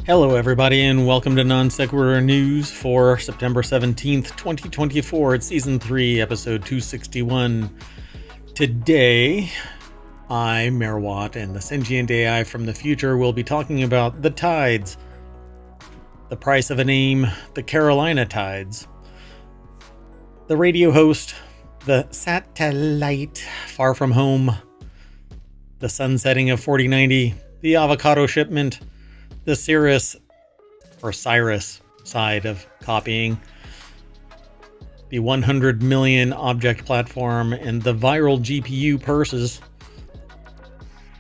Hello everybody and welcome to Non-Sequitur News for September 17th, 2024. It's Season 3, Episode 261. Today, I, Mayor Watt, and the Sentient AI from the future will be talking about the tides, the price of a name, the Carolina tides, the radio host, the satellite far from home, the sunsetting of 4090, the avocado shipment, the Cirrus side of copying, the 100 million object platform, and the viral GPU purses.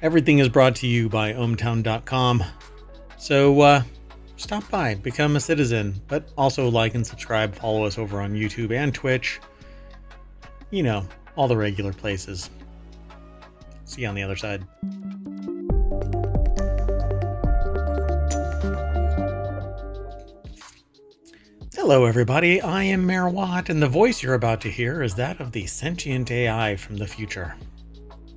Everything is brought to you by ohmTown.com. So stop by, become a citizen, but also like and subscribe, follow us over on YouTube and Twitch. You know, all the regular places. See you on the other side. Hello everybody, I am Mayor Watt, and the voice you're about to hear is that of the Sentient AI from the future.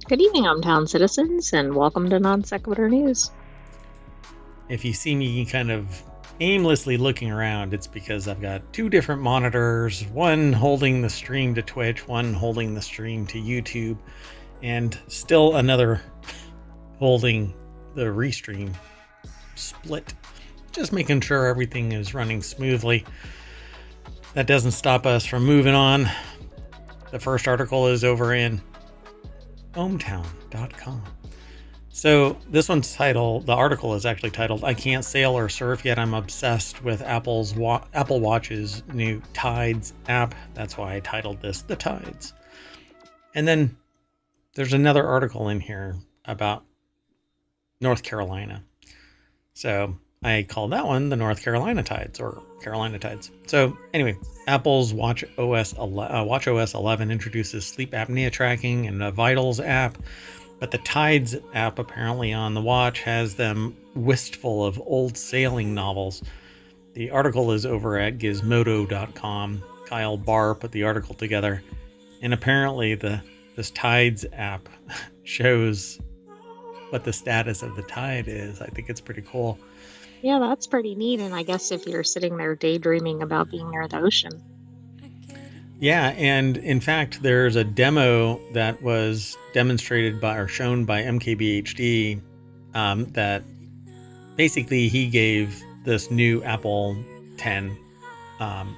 Good evening, ohmTown citizens, and welcome to Non-Sequitur News. If you see me kind of aimlessly looking around, it's because I've got two different monitors, one holding the stream to Twitch, one holding the stream to YouTube, and still another holding the restream split. Just making sure everything is running smoothly. That doesn't stop us from moving on. The first article is over in ohmTown.com. So this one's titled, the article is actually titled, "I Can't Sail or Surf Yet I'm Obsessed with Apple Watch's New Tides app." That's why I titled this The Tides. And then there's another article in here about North Carolina. So I call that one the North Carolina tides, or Carolina tides. So anyway, Apple's watchOS 11 introduces sleep apnea tracking and a vitals app, but the Tides app apparently on the watch has them wistful of old sailing novels. The article is over at gizmodo.com. Kyle Barr put the article together, and apparently this Tides app shows what the status of the tide is. I think it's pretty cool. Yeah, that's pretty neat, and I guess if you're sitting there daydreaming about being near the ocean. Yeah, and in fact, there's a demo that was demonstrated by or shown by MKBHD that basically he gave this new Apple 10 kind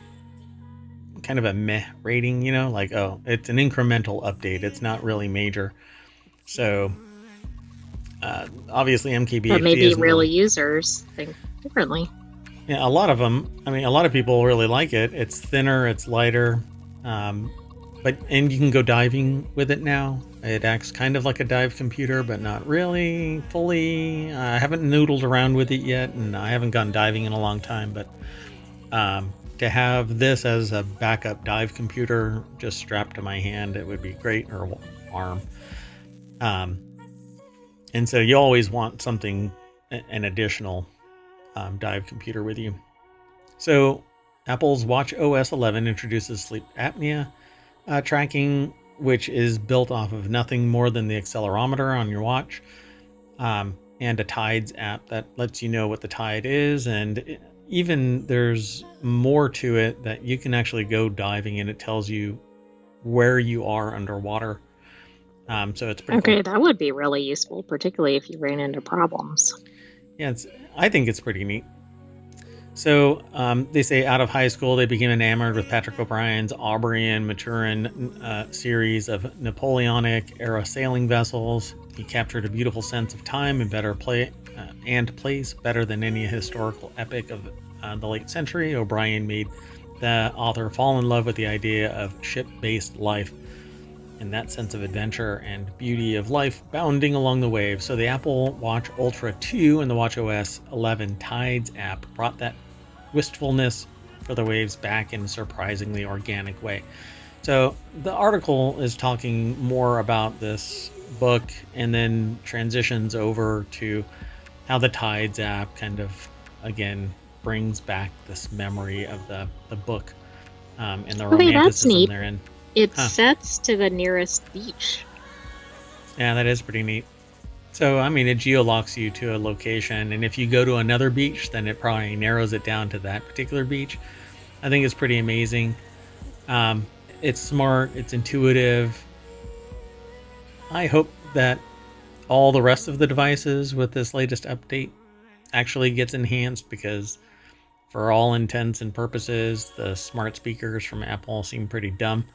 of a meh rating, you know, like, oh, it's an incremental update. It's not really major. So obviously MKBHD, but maybe real users think differently. Yeah, a lot of them. I mean, a lot of people really like it. It's thinner, it's lighter, and you can go diving with it now. It acts kind of like a dive computer, but not really fully. I haven't noodled around with it yet, and I haven't gone diving in a long time. But to have this as a backup dive computer just strapped to my hand, it would be great, or arm. And so you always want something, an additional dive computer with you. So Apple's watchOS 11 introduces sleep apnea tracking, which is built off of nothing more than the accelerometer on your watch, and a Tides app that lets you know what the tide is. And even there's more to it, that you can actually go diving and it tells you where you are underwater. So it's pretty okay, cool. That would be really useful, particularly if you ran into problems. Yeah, I think it's pretty neat. So they say out of high school, they became enamored with Patrick O'Brien's Aubrey and Maturin series of Napoleonic era sailing vessels. He captured a beautiful sense of time and place better than any historical epic of the late century. O'Brien made the author fall in love with the idea of ship-based life and that sense of adventure and beauty of life bounding along the waves. So the Apple Watch Ultra 2 and the watchOS 11 Tides app brought that wistfulness for the waves back in a surprisingly organic way. So the article is talking more about this book and then transitions over to how the Tides app kind of, again, brings back this memory of the book and the romanticism therein. It Huh. sets to the nearest beach. Yeah, that is pretty neat. So, I mean, it geolocks you to a location, and if you go to another beach, then it probably narrows it down to that particular beach. I think it's pretty amazing. Um, it's smart, it's intuitive. I hope that all the rest of the devices with this latest update actually gets enhanced, because for all intents and purposes, the smart speakers from Apple seem pretty dumb.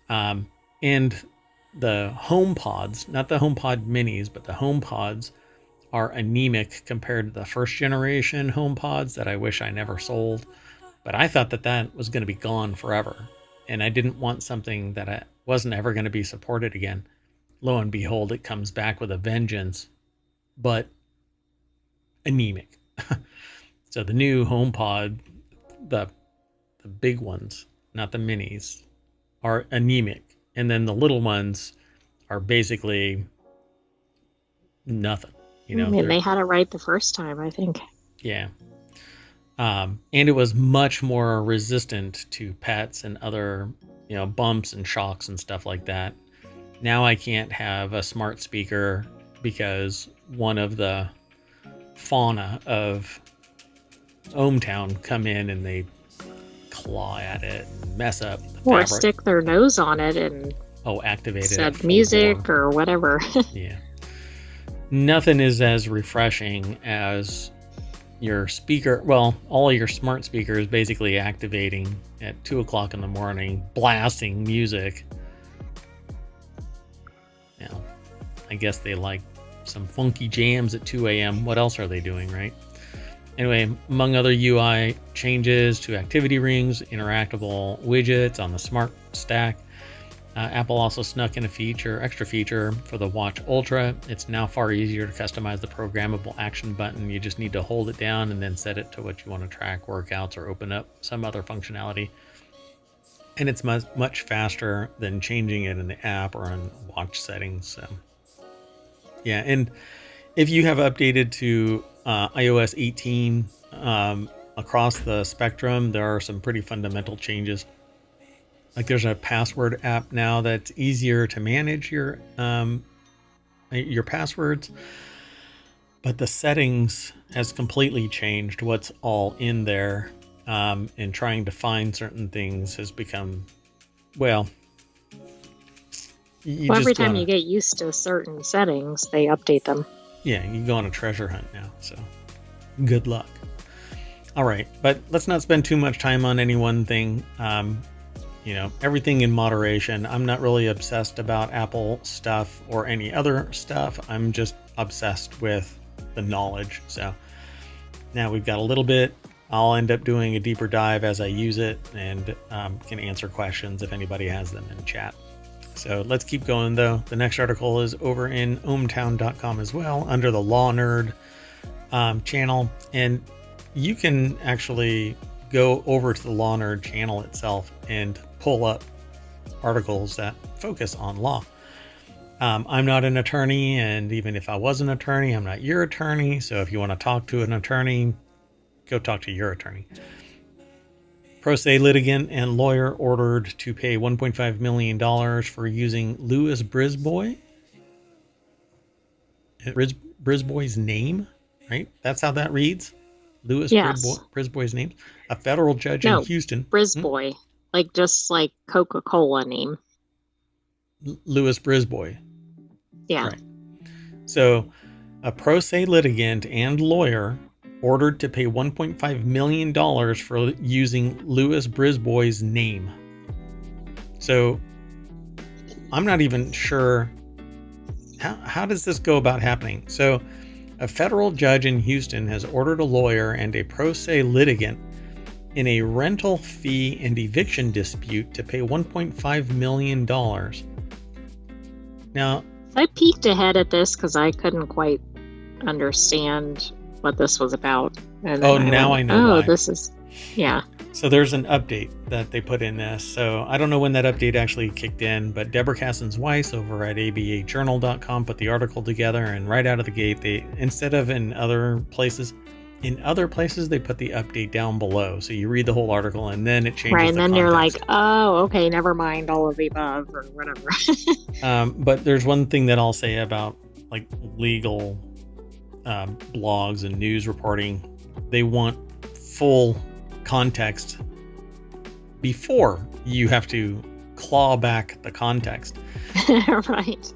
And the HomePods, not the HomePod minis, but the HomePods are anemic compared to the first generation HomePods that I wish I never sold. But I thought that that was going to be gone forever. And I didn't want something that I wasn't ever going to be supported again. Lo and behold, it comes back with a vengeance, but anemic. So the new HomePod, the big ones, not the minis, are anemic. And then the little ones are basically nothing. I mean, they had it right the first time, I think. Yeah. And it was much more resistant to pets and other, bumps and shocks and stuff like that. Now I can't have a smart speaker because one of the fauna of ohmTown come in and they claw at it and mess up the Or fabric. stick their nose on it and activate it. set music or whatever. Yeah. Nothing is as refreshing as your speaker. Well, all your smart speakers basically activating at 2 o'clock in the morning, blasting music. I guess they like some funky jams at 2 a.m. What else are they doing, right? Anyway, among other UI changes to activity rings, interactable widgets on the smart stack, Apple also snuck in extra feature for the Watch Ultra. It's now far easier to customize the programmable action button. You just need to hold it down and then set it to what you want to track, workouts, or open up some other functionality. And it's much faster than changing it in the app or in watch settings. So, yeah, and if you have updated to iOS 18 across the spectrum, there are some pretty fundamental changes. Like there's a password app now that's easier to manage your passwords, but the settings has completely changed what's all in there, and trying to find certain things has become, well, every time you get used to certain settings, they update them. Yeah, you go on a treasure hunt now, so good luck. All right, but let's not spend too much time on any one thing. Everything in moderation. I'm not really obsessed about Apple stuff or any other stuff. I'm just obsessed with the knowledge. So now we've got a little bit. I'll end up doing a deeper dive as I use it, and can answer questions if anybody has them in chat. So let's keep going, though. The next article is over in ohmTown.com as well, under the Law Nerd channel. And you can actually go over to the Law Nerd channel itself and pull up articles that focus on law. I'm not an attorney, and even if I was an attorney, I'm not your attorney. So if you want to talk to an attorney, go talk to your attorney. Pro se litigant and lawyer ordered to pay $1.5 million for using Louis Brisbois. Brisbois' name, right? That's how that reads? Louis Brisbois' name? A federal judge in Houston. Brisbois. Just like Coca-Cola name. Louis Brisbois. Yeah. Right. So, a pro se litigant and lawyer ordered to pay $1.5 million for using Louis Brisbois' name. So, I'm not even sure how does this go about happening. So, a federal judge in Houston has ordered a lawyer and a pro se litigant in a rental fee and eviction dispute to pay $1.5 million. Now, I peeked ahead at this because I couldn't quite understand what this was about. And I know why. This is, yeah. So there's an update that they put in this. So I don't know when that update actually kicked in, but Deborah Cassens-Weiss over at abajournal.com put the article together, and right out of the gate, they, instead of in other places, In other places, they put the update down below. So you read the whole article and then it changes Right, and the then you're like, context. oh, okay, never mind all of the above or whatever. But there's one thing that I'll say about like legal blogs and news reporting. They want full context before you have to claw back the context. Right.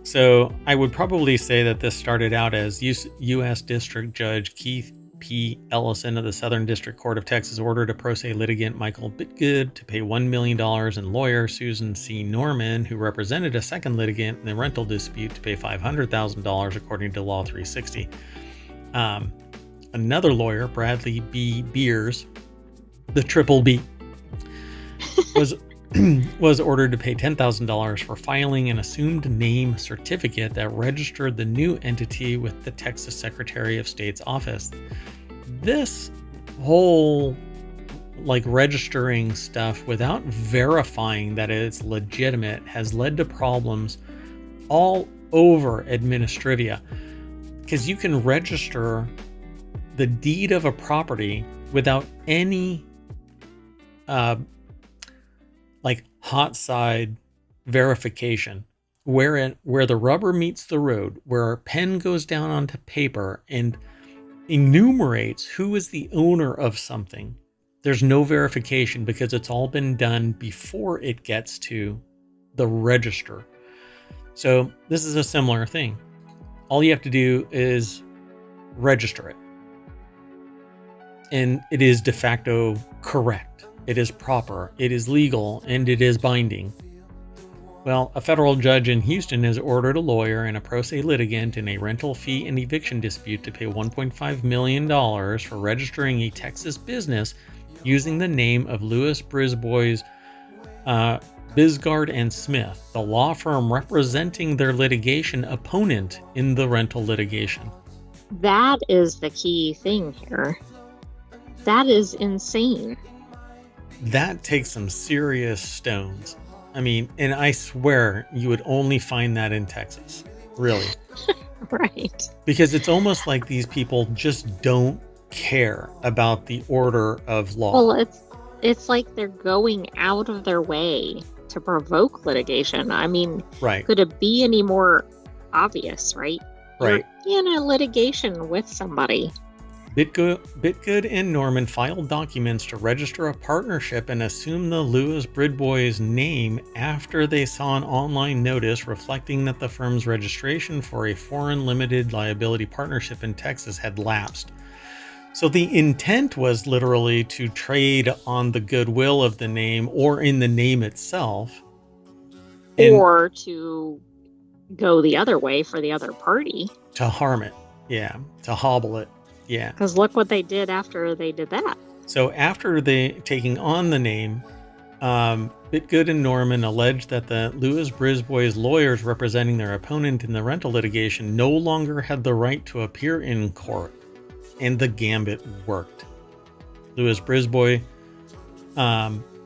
So I would probably say that this started out as U.S. District Judge Keith P. Ellison of the Southern District Court of Texas ordered a pro se litigant, Michael Bitgood, to pay $1 million and lawyer Susan C. Norman, who represented a second litigant in the rental dispute, to pay $500,000, according to Law 360. Another lawyer, Bradley B. Beers, the triple B, was ordered to pay $10,000 for filing an assumed name certificate that registered the new entity with the Texas Secretary of State's office. This whole registering stuff without verifying that it's legitimate has led to problems all over administrivia, because you can register the deed of a property without any hot side verification, where the rubber meets the road, where a pen goes down onto paper and enumerates who is the owner of something. There's no verification because it's all been done before it gets to the register. So this is a similar thing. All you have to do is register it, and it is de facto correct. It is proper, it is legal, and it is binding. Well, a federal judge in Houston has ordered a lawyer and a pro se litigant in a rental fee and eviction dispute to pay $1.5 million for registering a Texas business using the name of Louis Brisbois, Bisgard and Smith, the law firm representing their litigation opponent in the rental litigation. That is the key thing here. That is insane. That takes some serious stones. I mean, and I swear you would only find that in Texas. Really. Right. Because it's almost like these people just don't care about the order of law. Well, it's like they're going out of their way to provoke litigation. I mean, right. Could it be any more obvious, right? Right. You're in a litigation with somebody. Bitgood and Norman filed documents to register a partnership and assume the Louis Brisbois name after they saw an online notice reflecting that the firm's registration for a foreign limited liability partnership in Texas had lapsed. So the intent was literally to trade on the goodwill of the name or in the name itself. Or to go the other way for the other party. To harm it. Yeah. To hobble it. Yeah. Because look what they did after they did that. So after they taking on the name, Bitgood and Norman alleged that the Louis Brisbois lawyers representing their opponent in the rental litigation no longer had the right to appear in court, and the gambit worked. Louis Brisbois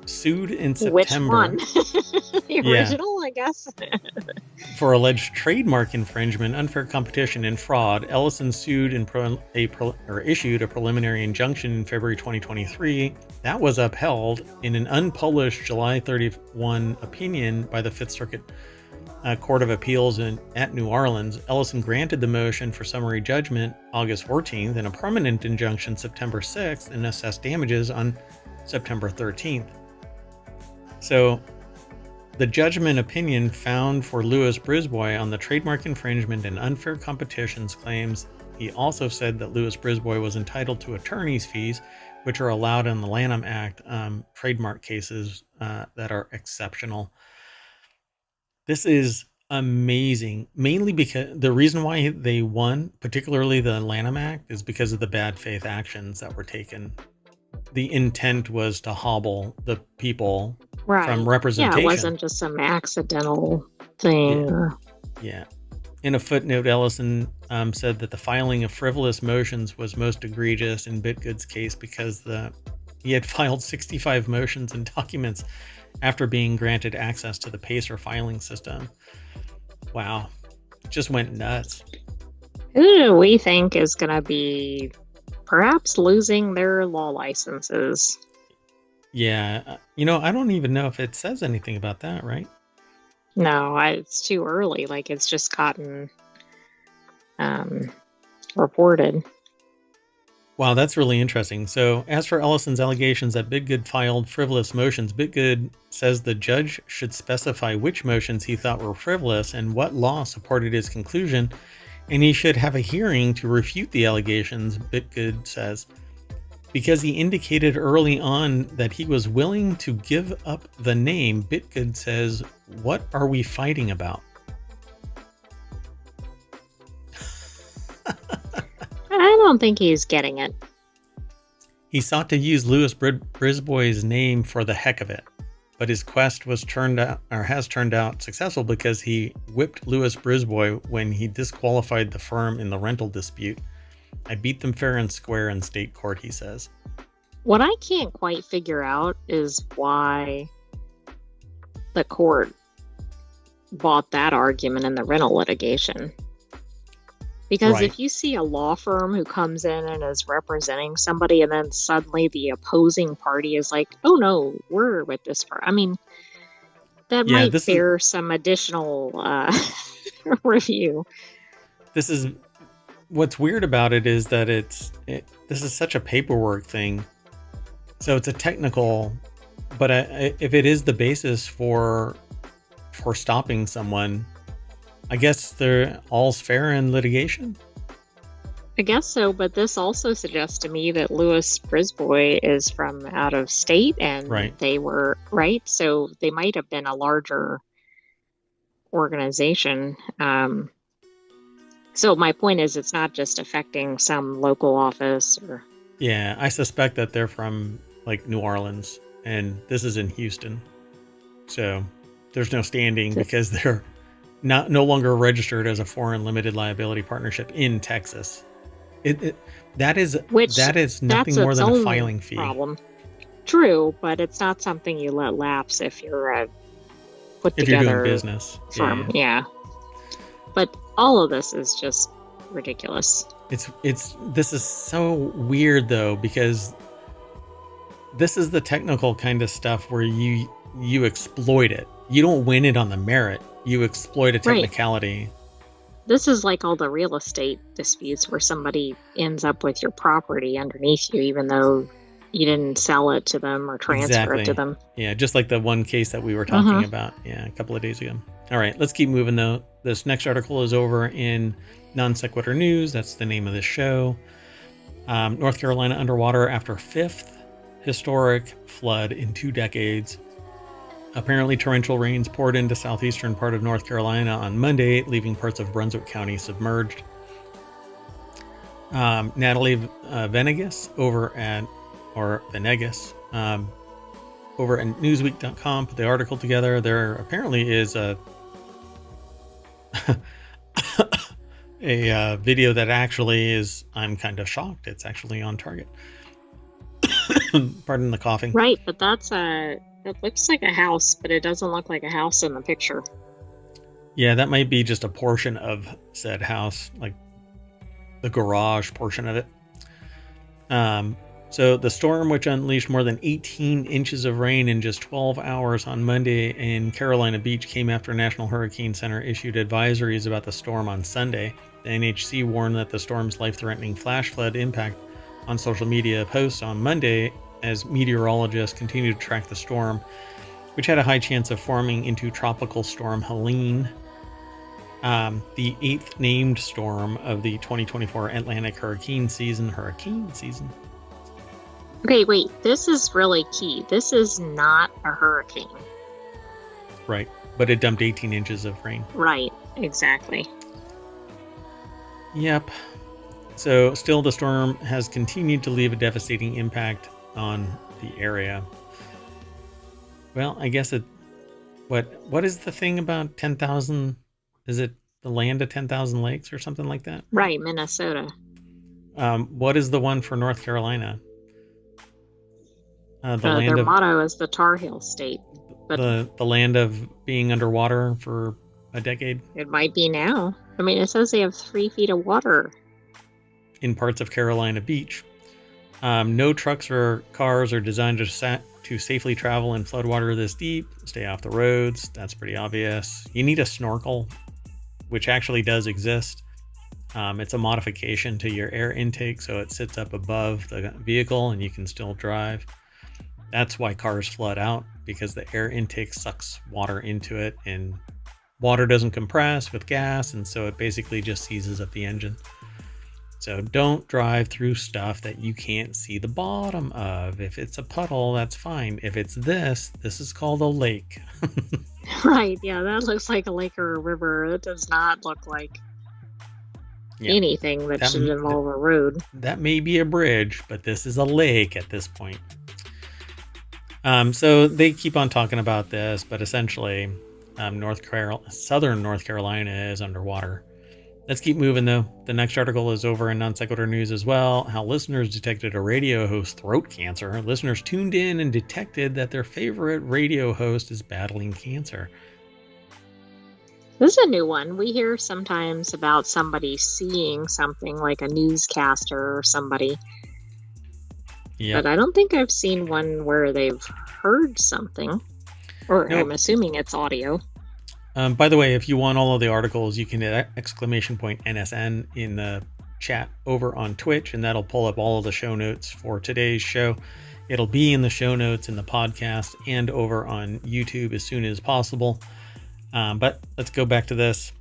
sued in September. Which one? The original, I guess. For alleged trademark infringement, unfair competition, and fraud. Ellison sued and issued a preliminary injunction in February 2023. That was upheld in an unpublished July 31 opinion by the Fifth Circuit Court of Appeals at New Orleans. Ellison granted the motion for summary judgment August 14th and a permanent injunction September 6th, and assessed damages on September 13th. So the judgment opinion found for Louis Brisbois on the trademark infringement and unfair competitions claims. He also said that Louis Brisbois was entitled to attorney's fees, which are allowed in the Lanham Act trademark cases that are exceptional. This is amazing, mainly because the reason why they won, particularly the Lanham Act, is because of the bad faith actions that were taken. The intent was to hobble the people from representation. Yeah, it wasn't just some accidental thing. Yeah. In a footnote, Ellison said that the filing of frivolous motions was most egregious in Bitgood's case because he had filed 65 motions and documents after being granted access to the PACER filing system. Wow. It just went nuts. Who do we think is going to be perhaps losing their law licenses. Yeah, I don't even know if it says anything about that, right? No, it's too early. Like, it's just gotten um, reported. Wow, that's really interesting. So, as for Ellison's allegations that Bitgood filed frivolous motions, Bitgood says the judge should specify which motions he thought were frivolous and what law supported his conclusion, and he should have a hearing to refute the allegations, Bitgood says. Because he indicated early on that he was willing to give up the name, Bitgood says, "What are we fighting about?" I don't think he's getting it. He sought to use Louis Brisbois's name for the heck of it, but his quest has turned out successful because he whipped Louis Brisbois when he disqualified the firm in the rental dispute. "I beat them fair and square in state court," he says. What I can't quite figure out is why the court bought that argument in the rental litigation. Because Right. if you see a law firm who comes in and is representing somebody, and then suddenly the opposing party is like, "Oh no, we're with this firm." I mean, that Yeah, might bear some additional review. this is what's weird about it is that this is such a paperwork thing. So it's a technical, but if it is the basis for stopping someone, I guess they're all's fair in litigation. I guess so, but this also suggests to me that Louis Brisbois is from out of state, and Right. they were right, so they might have been a larger organization. So my point is, it's not just affecting some local office or. Yeah, I suspect that they're from like New Orleans, and this is in Houston, so there's no standing because they're no longer registered as a foreign limited liability partnership in Texas. That is nothing more than a filing fee. Problem. True, but it's not something you let lapse if you're put if together you're doing business firm. Yeah. But all of this is just ridiculous. This is so weird though, because this is the technical kind of stuff where you exploit it. You don't win it on the merit. You exploit a technicality. Right. This is like all the real estate disputes where somebody ends up with your property underneath you, even though you didn't sell it to them or transfer it to them. Yeah, just like the one case that we were talking about a couple of days ago. All right, let's keep moving though. This next article is over in Non Sequitur News. That's the name of this show. North Carolina underwater after 5th historic flood in 2 decades. Apparently, torrential rains poured into southeastern part of North Carolina on Monday, leaving parts of Brunswick County submerged. Natalie Venegas over at Newsweek.com put the article together. There apparently is a video that actually is, I'm kind of shocked, it's actually on target. Pardon the coughing. Right, but it looks like a house, but it doesn't look like a house in the picture. Yeah, that might be just a portion of said house, like the garage portion of it. So the storm, which unleashed more than 18 inches of rain in just 12 hours on Monday in Carolina Beach, came after National Hurricane Center issued advisories about the storm on Sunday. The NHC warned that the storm's life-threatening flash flood impact on social media posts on Monday as meteorologists continue to track the storm, which had a high chance of forming into Tropical Storm Helene, the 8th named storm of the 2024 Atlantic hurricane season. Okay, wait, this is really key. This is not a hurricane. Right, but it dumped 18 inches of rain. Right, exactly. Yep. So still the storm has continued to leave a devastating impact on the area. Well, I guess what is the thing about 10,000? Is it the land of 10,000 lakes or something like that? Right, Minnesota. What is the one for North Carolina? Their motto is the Tar Heel State. But the land of being underwater for a decade? It might be now. I mean, it says they have 3 feet of water in parts of Carolina Beach. No trucks or cars are designed to safely travel in floodwater this deep. Stay off the roads. That's pretty obvious. You need a snorkel, which actually does exist. It's a modification to your air intake, so it sits up above the vehicle and you can still drive. That's why cars flood out, because the air intake sucks water into it, and water doesn't compress with gas, and so it basically just seizes up the engine. So don't drive through stuff that you can't see the bottom of. If it's a puddle, that's fine. If it's this is called a lake. Right, yeah, that looks like a lake or a river. It does not look like anything that should involve a road. That may be a bridge, but this is a lake at this point. So they keep on talking about this, but essentially southern North Carolina is underwater. Let's keep moving, though. The next article is over in Non-Sequitur News as well. How listeners detected a radio host throat cancer. Listeners tuned in and detected that their favorite radio host is battling cancer. This is a new one. We hear sometimes about somebody seeing something, like a newscaster or somebody. Yep. But I don't think I've seen one where they've heard something. Or nope. I'm assuming it's audio. By the way, if you want all of the articles, you can hit !NSN in the chat over on Twitch, and that'll pull up all of the show notes for today's show. It'll be in the show notes in the podcast and over on YouTube as soon as possible. But let's go back to this.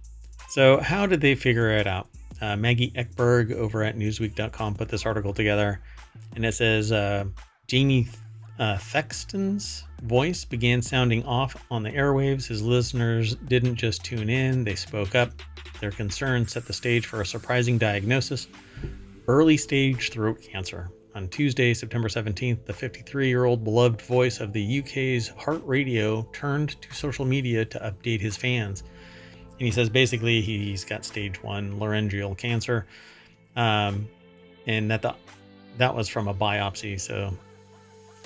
So how did they figure it out? Maggie Ekberg over at Newsweek.com put this article together, and it says Jamie Thexton's voice began sounding off on the airwaves. His listeners didn't just tune in, they spoke up. Their concern set the stage for a surprising diagnosis: early stage throat cancer. On Tuesday, September 17th, the 53-year-old beloved voice of the UK's Heart Radio turned to social media to update his fans. And he says basically he's got stage 1 laryngeal cancer, and that was from a biopsy. So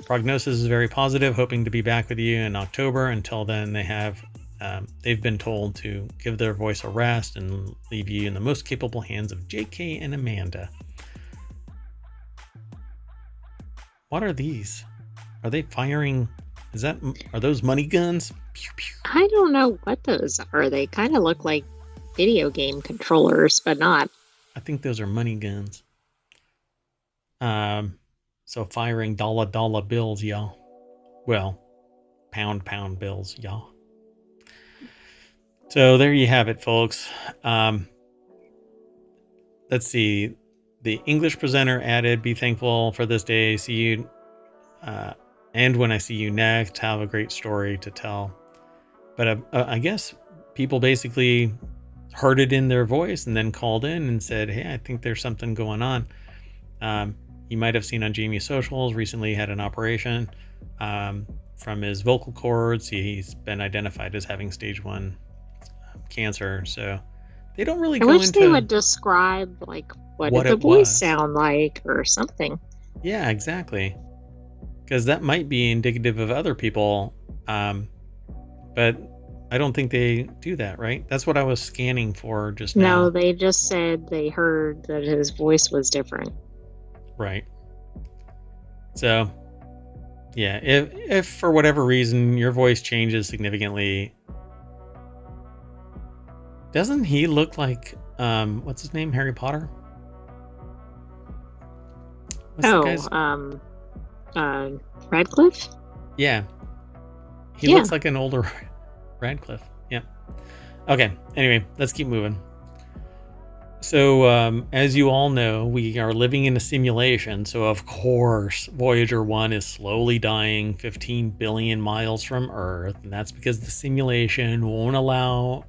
prognosis is very positive, hoping to be back with you in October. Until then, they've been told to give their voice a rest and leave you in the most capable hands of JK and Amanda. What are these? Are they firing? Are those money guns? Pew, pew. I don't know what those are. They kind of look like video game controllers, but not. I think those are money guns. So firing dollar bills, y'all. Well, pound bills, y'all. So there you have it, folks. Let's see. The English presenter added, "Be thankful for this day. See you. And when I see you next, have a great story to tell." But I guess people basically heard it in their voice and then called in and said, "Hey, I think there's something going on." You might have seen on Jamie's socials, recently had an operation from his vocal cords. He's been identified as having stage 1 cancer. So they don't really go into... I wish they would describe, like, what did the voice sound like or something. Yeah, exactly. Because that might be indicative of other people. But I don't think they do that, right? That's what I was scanning for just now. No, they just said they heard that his voice was different. Right. So, yeah, if for whatever reason your voice changes significantly, doesn't he look like, what's his name? Harry Potter? Radcliffe? Yeah. He looks like an older Radcliffe. Yeah. Okay. Anyway, let's keep moving. So, as you all know, we are living in a simulation. So, of course, Voyager 1 is slowly dying 15 billion miles from Earth. And that's because the simulation won't allow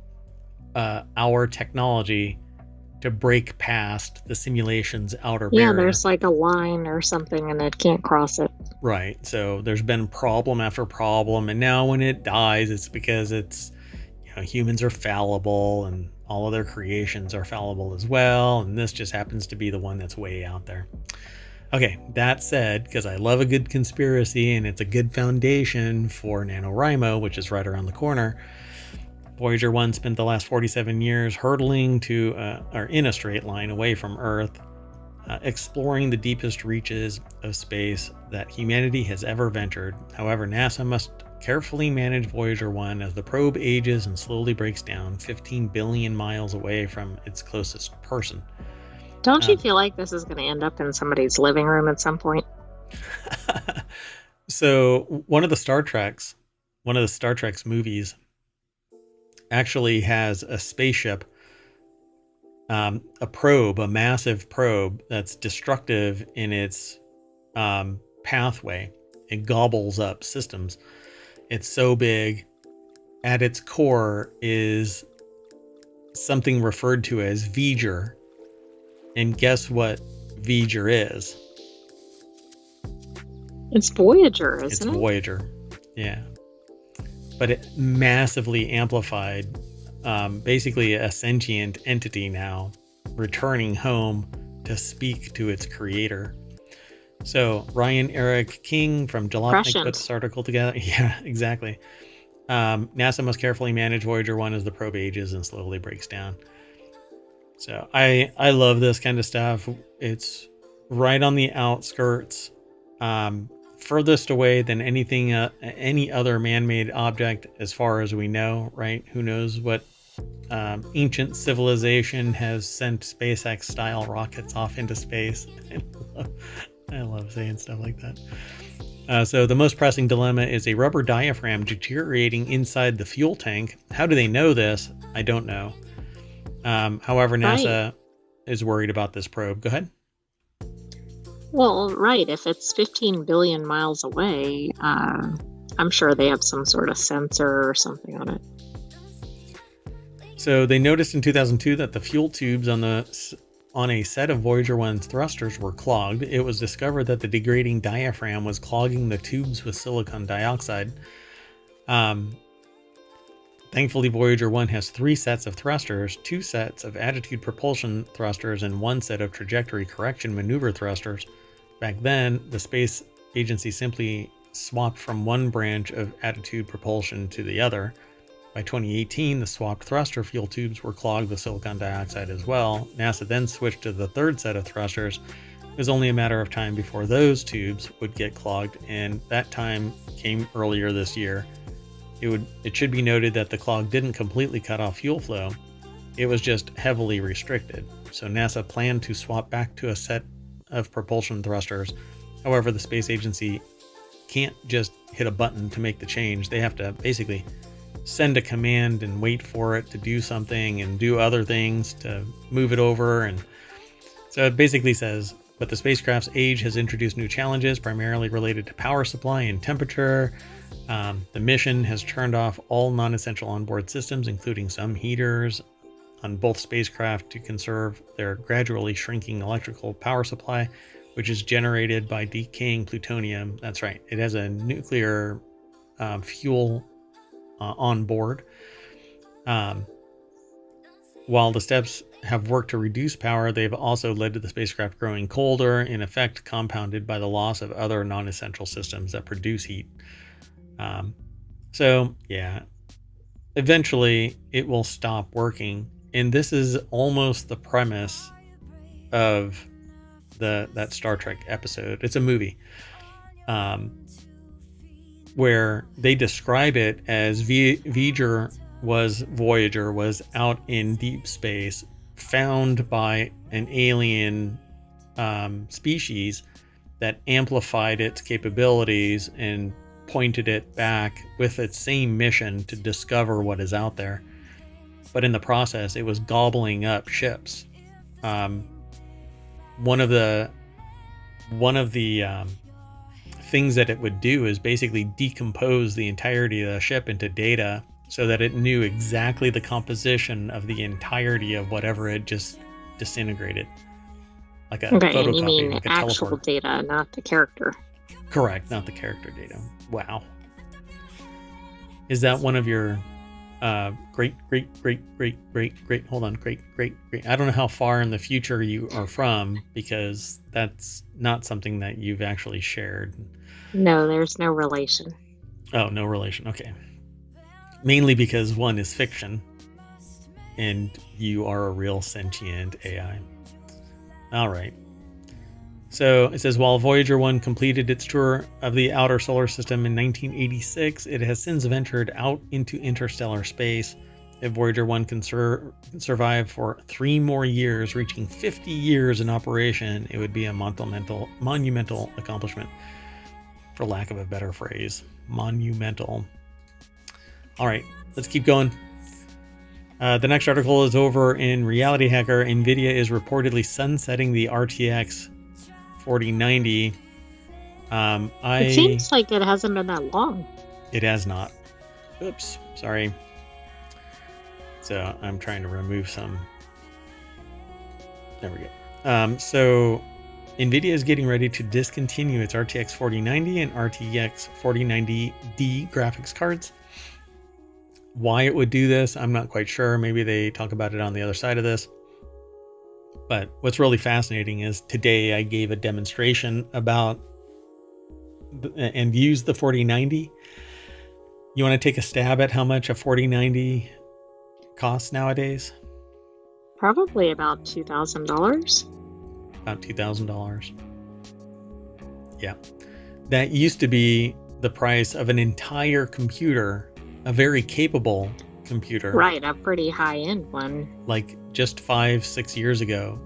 our technology to break past the simulation's outer barrier. Yeah, there's like a line or something and it can't cross it. Right. So there's been problem after problem. And now when it dies, it's because humans are fallible and all of their creations are fallible as well. And this just happens to be the one that's way out there. Okay, that said, because I love a good conspiracy and it's a good foundation for NaNoWriMo, which is right around the corner, Voyager 1 spent the last 47 years hurtling to, or in a straight line away from Earth. exploring the deepest reaches of space that humanity has ever ventured. However, NASA must carefully manage Voyager 1 as the probe ages and slowly breaks down 15 billion miles away from its closest person. Don't you feel like this is going to end up in somebody's living room at some point? So one of the Star Trek's movies actually has a spaceship, a probe, a massive probe that's destructive in its pathway. It gobbles up systems. It's so big. At its core is something referred to as Voyager. And guess what Voyager is? It's Voyager, isn't it? It's Voyager, yeah. But it massively amplified, basically a sentient entity now, returning home to speak to its creator. So Ryan Eric King from Jalopnik put this article together. Yeah, exactly. NASA must carefully manage Voyager 1 as the probe ages and slowly breaks down. So I love this kind of stuff. It's right on the outskirts, furthest away than anything, any other man-made object as far as we know, right? Who knows what ancient civilization has sent SpaceX-style rockets off into space. I love saying stuff like that. So the most pressing dilemma is a rubber diaphragm deteriorating inside the fuel tank. How do they know this? I don't know. However, NASA is worried about this probe. Go ahead. Well, right. If it's 15 billion miles away, I'm sure they have some sort of sensor or something on it. So they noticed in 2002 that the fuel tubes on a set of Voyager 1's thrusters were clogged. It was discovered that the degrading diaphragm was clogging the tubes with silicon dioxide. Thankfully, Voyager 1 has 3 sets of thrusters, 2 sets of attitude propulsion thrusters, and 1 set of trajectory correction maneuver thrusters. Back then, the space agency simply swapped from one branch of attitude propulsion to the other. By 2018, the swapped thruster fuel tubes were clogged with silicon dioxide as well. NASA then switched to the 3rd set of thrusters. It was only a matter of time before those tubes would get clogged, and that time came earlier this year. It should be noted that the clog didn't completely cut off fuel flow. It was just heavily restricted. So NASA planned to swap back to a set of propulsion thrusters. However, the space agency can't just hit a button to make the change. They have to basically send a command and wait for it to do something and do other things to move it over. And so it basically says, but the spacecraft's age has introduced new challenges, primarily related to power supply and temperature. The mission has turned off all non-essential onboard systems, including some heaters on both spacecraft, to conserve their gradually shrinking electrical power supply, which is generated by decaying plutonium. That's right. It has a nuclear fuel on board. While the steps have worked to reduce power, they've also led to the spacecraft growing colder, in effect compounded by the loss of other non-essential systems that produce heat. So yeah, eventually it will stop working. And this is almost the premise of that Star Trek episode. It's a movie, where they describe it as Voyager was out in deep space, found by an alien species that amplified its capabilities and pointed it back with its same mission to discover what is out there. But in the process, it was gobbling up ships. One of the things that it would do is basically decompose the entirety of the ship into data, so that it knew exactly the composition of the entirety of whatever it just disintegrated. Like a photocopy, and you mean like a actual teleporter. data, not the character. Correct, not the character data. Wow. Is that one of your great, hold on, great. I don't know how far in the future you are from, because that's not something that you've actually shared. No, there's no relation. Oh, no relation. Okay. Mainly because one is fiction and you are a real sentient AI. All right. So it says, while Voyager 1 completed its tour of the outer solar system in 1986, it has since ventured out into interstellar space. If Voyager 1 can survive for 3 more years, reaching 50 years in operation, it would be a monumental accomplishment, for lack of a better phrase. Monumental. All right, let's keep going. The next article is over in Reality Hacker. NVIDIA is reportedly sunsetting the RTX 4090. It seems like it hasn't been that long. It has not. Oops, sorry. So I'm trying to remove some. There we go. So NVIDIA is getting ready to discontinue its RTX 4090 and RTX 4090D graphics cards. Why it would do this, I'm not quite sure. Maybe they talk about it on the other side of this. But what's really fascinating is today I gave a demonstration about and used the 4090. You want to take a stab at how much a 4090 costs nowadays? Probably about $2,000. About $2,000. Yeah. That used to be the price of an entire computer, a very capable computer. Right, a pretty high-end one. Like just 5-6 years ago,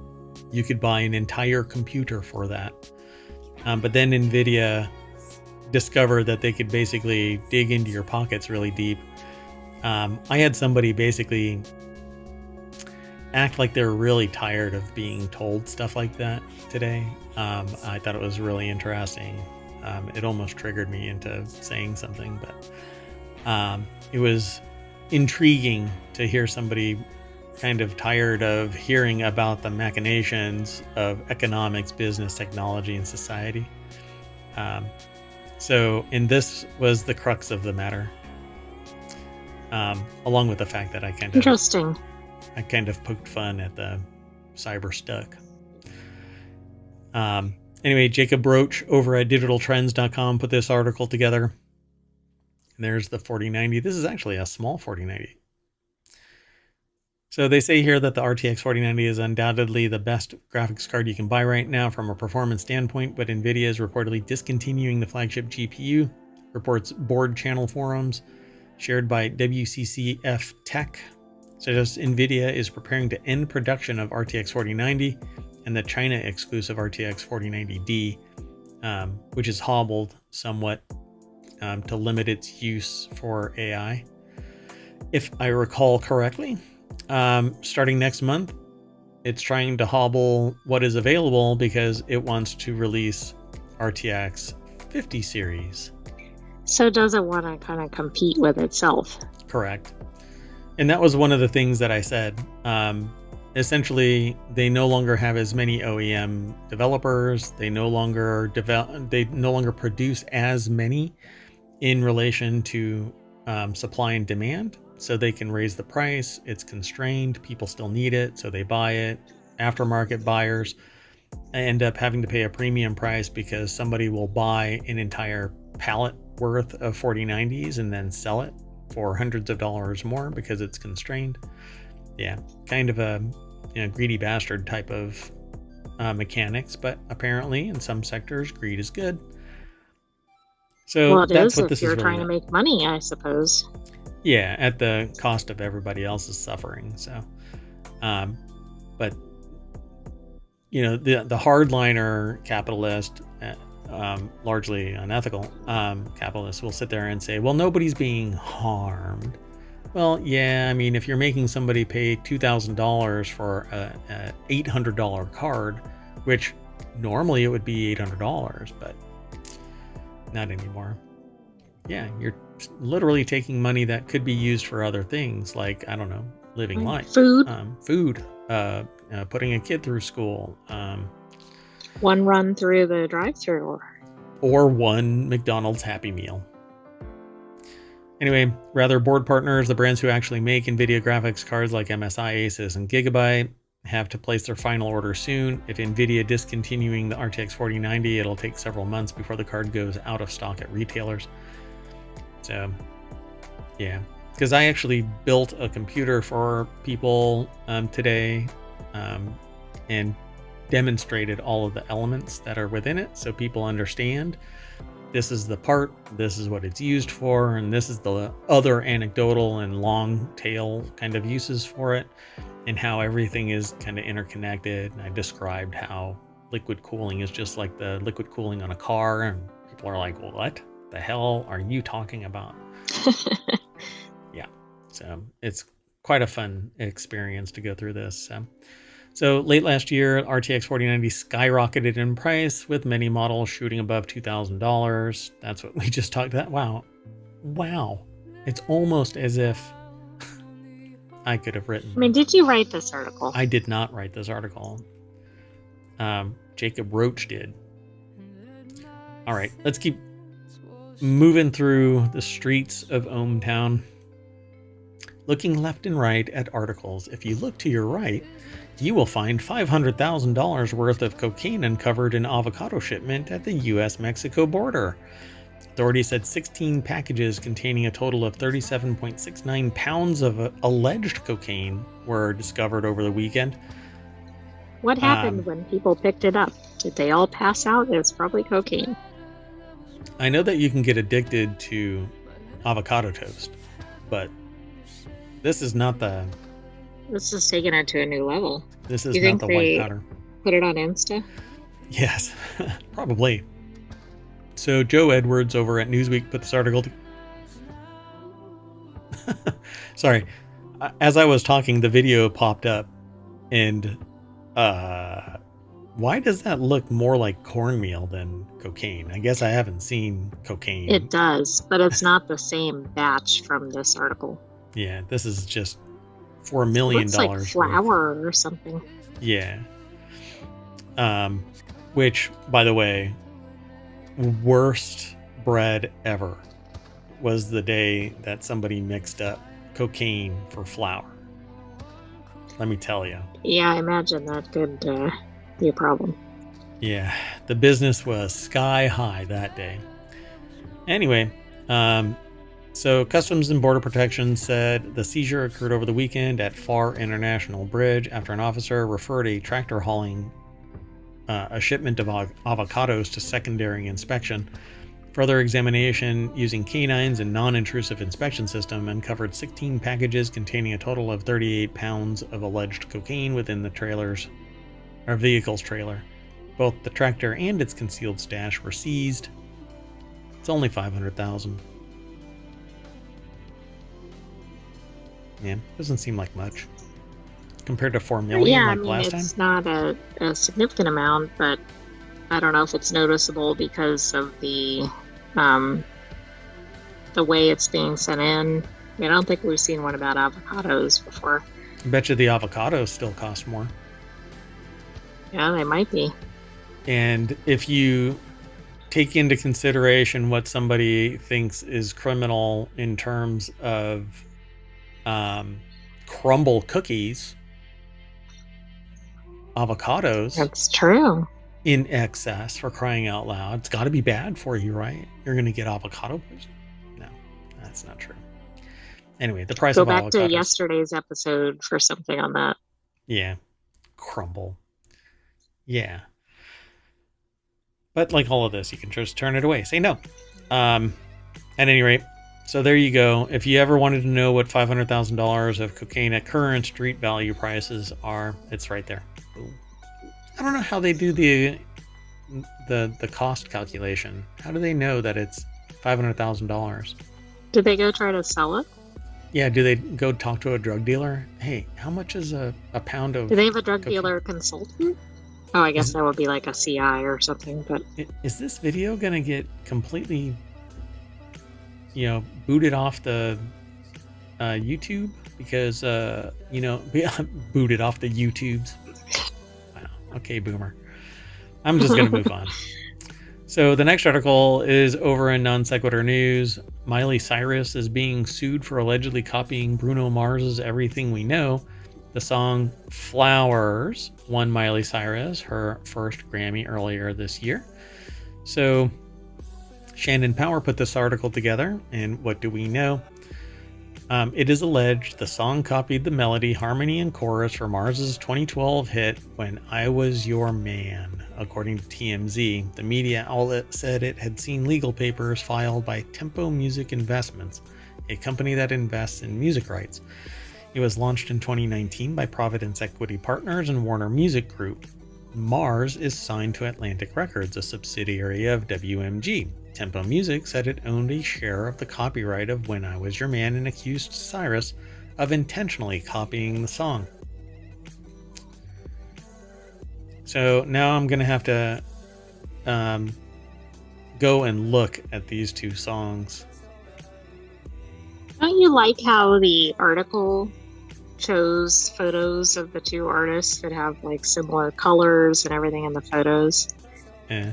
you could buy an entire computer for that. But then NVIDIA discovered that they could basically dig into your pockets really deep. I had somebody basically act like they're really tired of being told stuff like that today. I thought it was really interesting. It almost triggered me into saying something, but it was intriguing to hear somebody kind of tired of hearing about the machinations of economics, business, technology, and society. And this was the crux of the matter. Along with the fact that I kind of poked fun at the cyber stuck. Anyway, Jacob Roach over at digitaltrends.com put this article together. And there's the 4090. This is actually a small 4090. So they say here that the RTX 4090 is undoubtedly the best graphics card you can buy right now from a performance standpoint, but NVIDIA is reportedly discontinuing the flagship GPU, reports board channel forums shared by WCCF Tech. Suggests NVIDIA is preparing to end production of RTX 4090 and the China-exclusive RTX 4090D, which is hobbled somewhat to limit its use for AI. If I recall correctly, starting next month, it's trying to hobble what is available because it wants to release RTX 50 series. So does it want to kind of compete with itself? Correct. And that was one of the things that I said. Essentially, they no longer have as many OEM developers. They no longer produce as many in relation to supply and demand. So they can raise the price. It's constrained. People still need it, so they buy it. Aftermarket buyers end up having to pay a premium price because somebody will buy an entire pallet worth of 4090s and then sell it for hundreds of dollars more because it's constrained. Yeah, kind of a greedy bastard type of mechanics, but apparently in some sectors greed is good. So that's what this is. If you're trying to make money, I suppose. Yeah, at the cost of everybody else's suffering. So, but the hardliner capitalist, largely unethical capitalists will sit there and say, well, nobody's being harmed. Well, yeah, I mean, if you're making somebody pay $2,000 for a $800 card, which normally it would be $800, but not anymore. Yeah, you're literally taking money that could be used for other things, like, I don't know, living life. Food, putting a kid through school. One run through the drive-thru. Or one McDonald's Happy Meal. Anyway, rather board partners, the brands who actually make NVIDIA graphics cards like MSI, Asus, and Gigabyte have to place their final order soon. If NVIDIA discontinuing the RTX 4090, it'll take several months before the card goes out of stock at retailers. So, yeah, because I actually built a computer for people today, and demonstrated all of the elements that are within it so people understand this is the part, this is what it's used for, and this is the other anecdotal and long tail kind of uses for it, and how everything is kind of interconnected. And I described how liquid cooling is just like the liquid cooling on a car, and people are like, well, what the hell are you talking about? Yeah, so it's quite a fun experience to go through this. So late last year, RTX 4090 skyrocketed in price, with many models shooting above $2,000. That's what we just talked about. Wow. It's almost as if I could have written. I mean, did you write this article? I did not write this article. Jacob Roach did. All right, let's keep moving through the streets of ohmTown. Looking left and right at articles. If you look to your right, you will find $500,000 worth of cocaine uncovered in avocado shipment at the U.S.-Mexico border. Authorities said 16 packages containing a total of 37.69 pounds of alleged cocaine were discovered over the weekend. What happened when people picked it up? Did they all pass out? It was probably cocaine. I know that you can get addicted to avocado toast, but this is not the... This is taking it to a new level. This is not the white powder. Put it on Insta? Yes, probably. So Joe Edwards over at Newsweek put this article... Sorry. As I was talking, the video popped up, and why does that look more like cornmeal than cocaine? I guess I haven't seen cocaine. It does, but it's not the same batch from this article. Yeah, this is just for $1 million. Looks like flour or something. Yeah. Which, by the way, worst bread ever was the day that somebody mixed up cocaine for flour. Let me tell you. Yeah, I imagine that could be a problem. Yeah, the business was sky high that day. Anyway, so Customs and Border Protection said the seizure occurred over the weekend at Far International Bridge after an officer referred a tractor hauling a shipment of avocados to secondary inspection. Further examination using canines and non-intrusive inspection system uncovered 16 packages containing a total of 38 pounds of alleged cocaine within the vehicle's trailer. Both the tractor and its concealed stash were seized. It's only $500,000. Yeah, doesn't seem like much compared to $4 million last time. It's not a significant amount, but I don't know if it's noticeable because of the way it's being sent in. I don't think we've seen one about avocados before. I bet you the avocados still cost more. Yeah, they might be. And if you take into consideration what somebody thinks is criminal in terms of crumble cookies, avocados... That's true. In excess, for crying out loud. It's got to be bad for you, right? You're going to get avocado poisoning? No, that's not true. Anyway, the price of avocados... Go back to yesterday's episode for something on that. Yeah. Crumble. Yeah. But like all of this, you can just turn it away. Say no. At any rate, so there you go. If you ever wanted to know what $500,000 of cocaine at current street value prices are, it's right there. I don't know how they do the cost calculation. How do they know that it's $500,000? Did they go try to sell it? Yeah, do they go talk to a drug dealer? Hey, how much is a pound of... Do they have a drug dealer consultant? Oh, I guess that would be like a CI or something, but... Is this video going to get completely, booted off the YouTube? Because, booted off the YouTubes. Okay, boomer. I'm just going to move on. So the next article is over in Non Sequitur News. Miley Cyrus is being sued for allegedly copying Bruno Mars's Everything We Know. The song Flowers won Miley Cyrus her first Grammy earlier this year. So Shannon Power put this article together, and what do we know? It is alleged the song copied the melody, harmony, and chorus for Mars's 2012 hit When I Was Your Man. According to TMZ, the media outlet said it had seen legal papers filed by Tempo Music Investments, a company that invests in music rights. It was launched in 2019 by Providence Equity Partners and Warner Music Group. Mars is signed to Atlantic Records, a subsidiary of WMG. Tempo Music said it owned a share of the copyright of When I Was Your Man and accused Cyrus of intentionally copying the song. So now I'm going to have to go and look at these two songs. Don't you like how the article shows photos of the two artists that have like similar colors and everything in the photos? Yeah.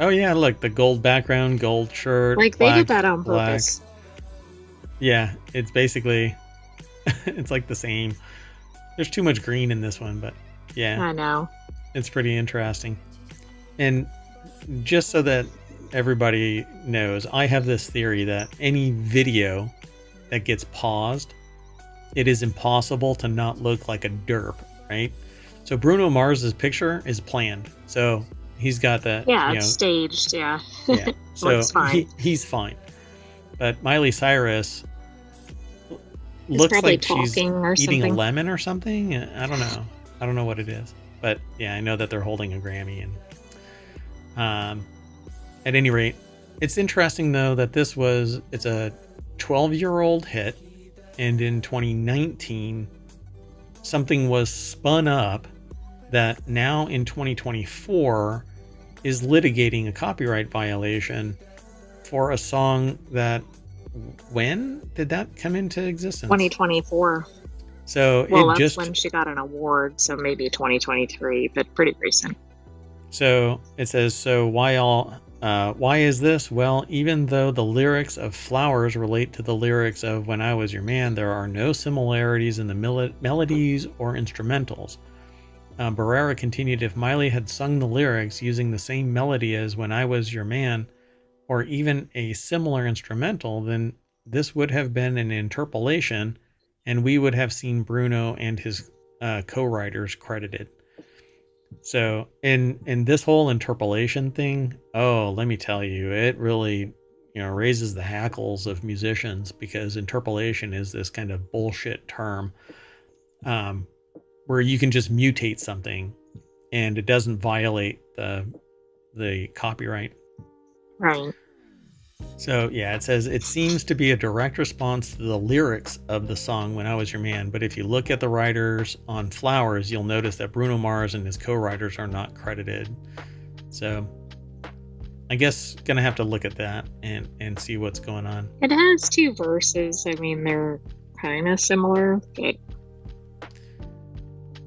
Oh yeah, look, the gold background, gold shirt. Like black, they did that on black. purpose. Yeah, it's basically, it's like the same. There's too much green in this one, but yeah. I know. It's pretty interesting. And just so that everybody knows, I have this theory that any video that gets paused, it is impossible to not look like a derp, right? So Bruno Mars's picture is planned. So he's got the it's staged. Yeah. Yeah. So Looks fine. He's fine. But Miley Cyrus looks like she's eating a lemon or something. I don't know. I don't know what it is. But yeah, I know that they're holding a Grammy. And at any rate, it's interesting though that it's a 12-year-old hit, and in 2019 something was spun up that now in 2024 is litigating a copyright violation for a song that, when did that come into existence? 2024. So that's when she got an award, so maybe 2023, but pretty recent. So it says, so why is this? Well, even though the lyrics of Flowers relate to the lyrics of When I Was Your Man, there are no similarities in the melodies or instrumentals. Barrera continued, if Miley had sung the lyrics using the same melody as When I Was Your Man, or even a similar instrumental, then this would have been an interpolation, and we would have seen Bruno and his co-writers credited. So in this whole interpolation thing, let me tell you, it really raises the hackles of musicians, because interpolation is this kind of bullshit term where you can just mutate something and it doesn't violate the copyright. Right. So yeah, it says it seems to be a direct response to the lyrics of the song When I Was Your Man, but if you look at the writers on Flowers, you'll notice that Bruno Mars and his co-writers are not credited. So I guess gonna have to look at that and see what's going on. It has two verses. I mean, they're kind of similar, but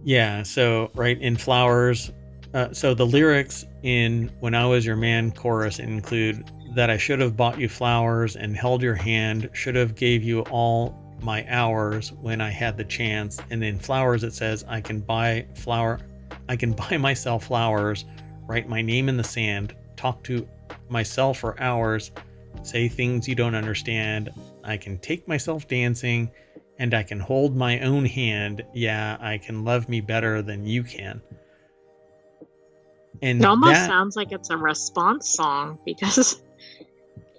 yeah, so right in Flowers, so the lyrics in When I Was Your Man chorus include that I should have bought you flowers and held your hand, should have gave you all my hours when I had the chance. And in Flowers it says I can buy myself flowers, write my name in the sand, talk to myself for hours, say things you don't understand. I can take myself dancing, and I can hold my own hand. Yeah, I can love me better than you can. And it almost sounds like it's a response song, because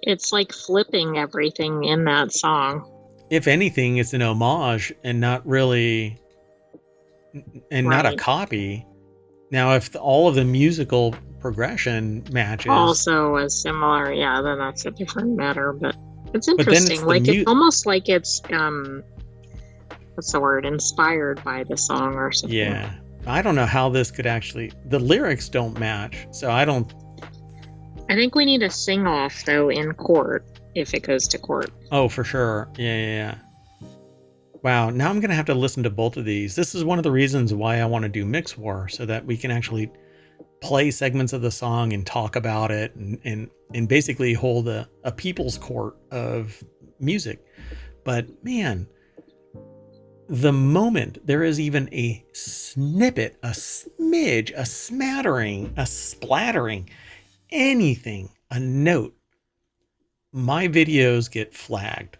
it's like flipping everything in that song. If anything, it's an homage and not really, and not a copy. Now, if all of the musical progression matches also is similar, then that's a different matter. But it's interesting. It's almost like it's what's the word? Inspired by the song or something. Yeah, I don't know how this could actually. The lyrics don't match, so I don't. I think we need a sing-off, though, in court, if it goes to court. Oh, for sure. Yeah. Wow, now I'm going to have to listen to both of these. This is one of the reasons why I want to do Mix War, so that we can actually play segments of the song and talk about it and basically hold a people's court of music. But, man, the moment there is even a snippet, a smidge, a smattering, a splattering, anything, a note, my videos get flagged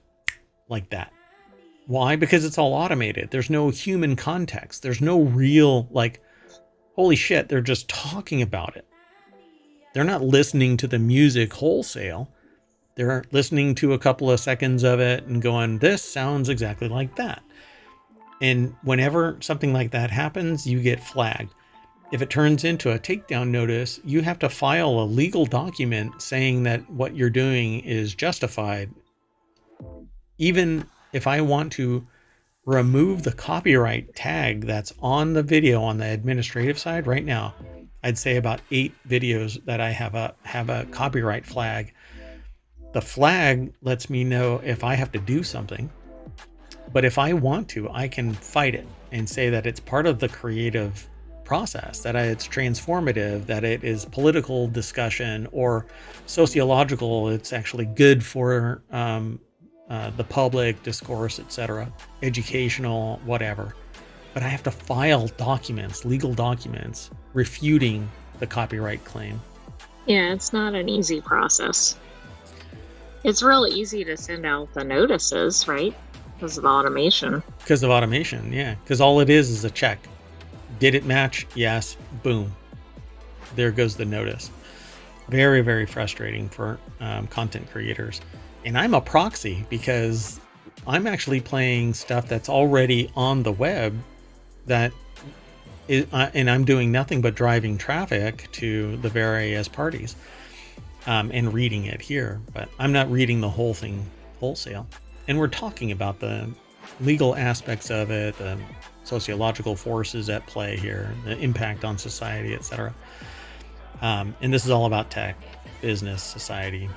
like that. Why? Because it's all automated. There's no human context. There's no real, like, holy shit, they're just talking about it. They're not listening to the music wholesale. They're listening to a couple of seconds of it and going, this sounds exactly like that. And whenever something like that happens, you get flagged. If it turns into a takedown notice, you have to file a legal document saying that what you're doing is justified. Even if I want to remove the copyright tag that's on the video on the administrative side right now, I'd say about 8 videos that I have a copyright flag. The flag lets me know if I have to do something, but if I want to, I can fight it and say that it's part of the creative process, that it's transformative, that it is political discussion or sociological. It's actually good for the public discourse, etc., educational, whatever. But I have to file documents, legal documents, refuting the copyright claim. Yeah, it's not an easy process. It's real easy to send out the notices, right? Because of automation. Because of automation, yeah. Because all it is a check. Did it match? Yes. Boom. There goes the notice. Very, very frustrating for content creators. And I'm a proxy because I'm actually playing stuff that's already on the web that is, and I'm doing nothing but driving traffic to the various parties and reading it here. But I'm not reading the whole thing wholesale. And we're talking about the legal aspects of it, the sociological forces at play here, the impact on society, etc. And this is all about tech, business, society.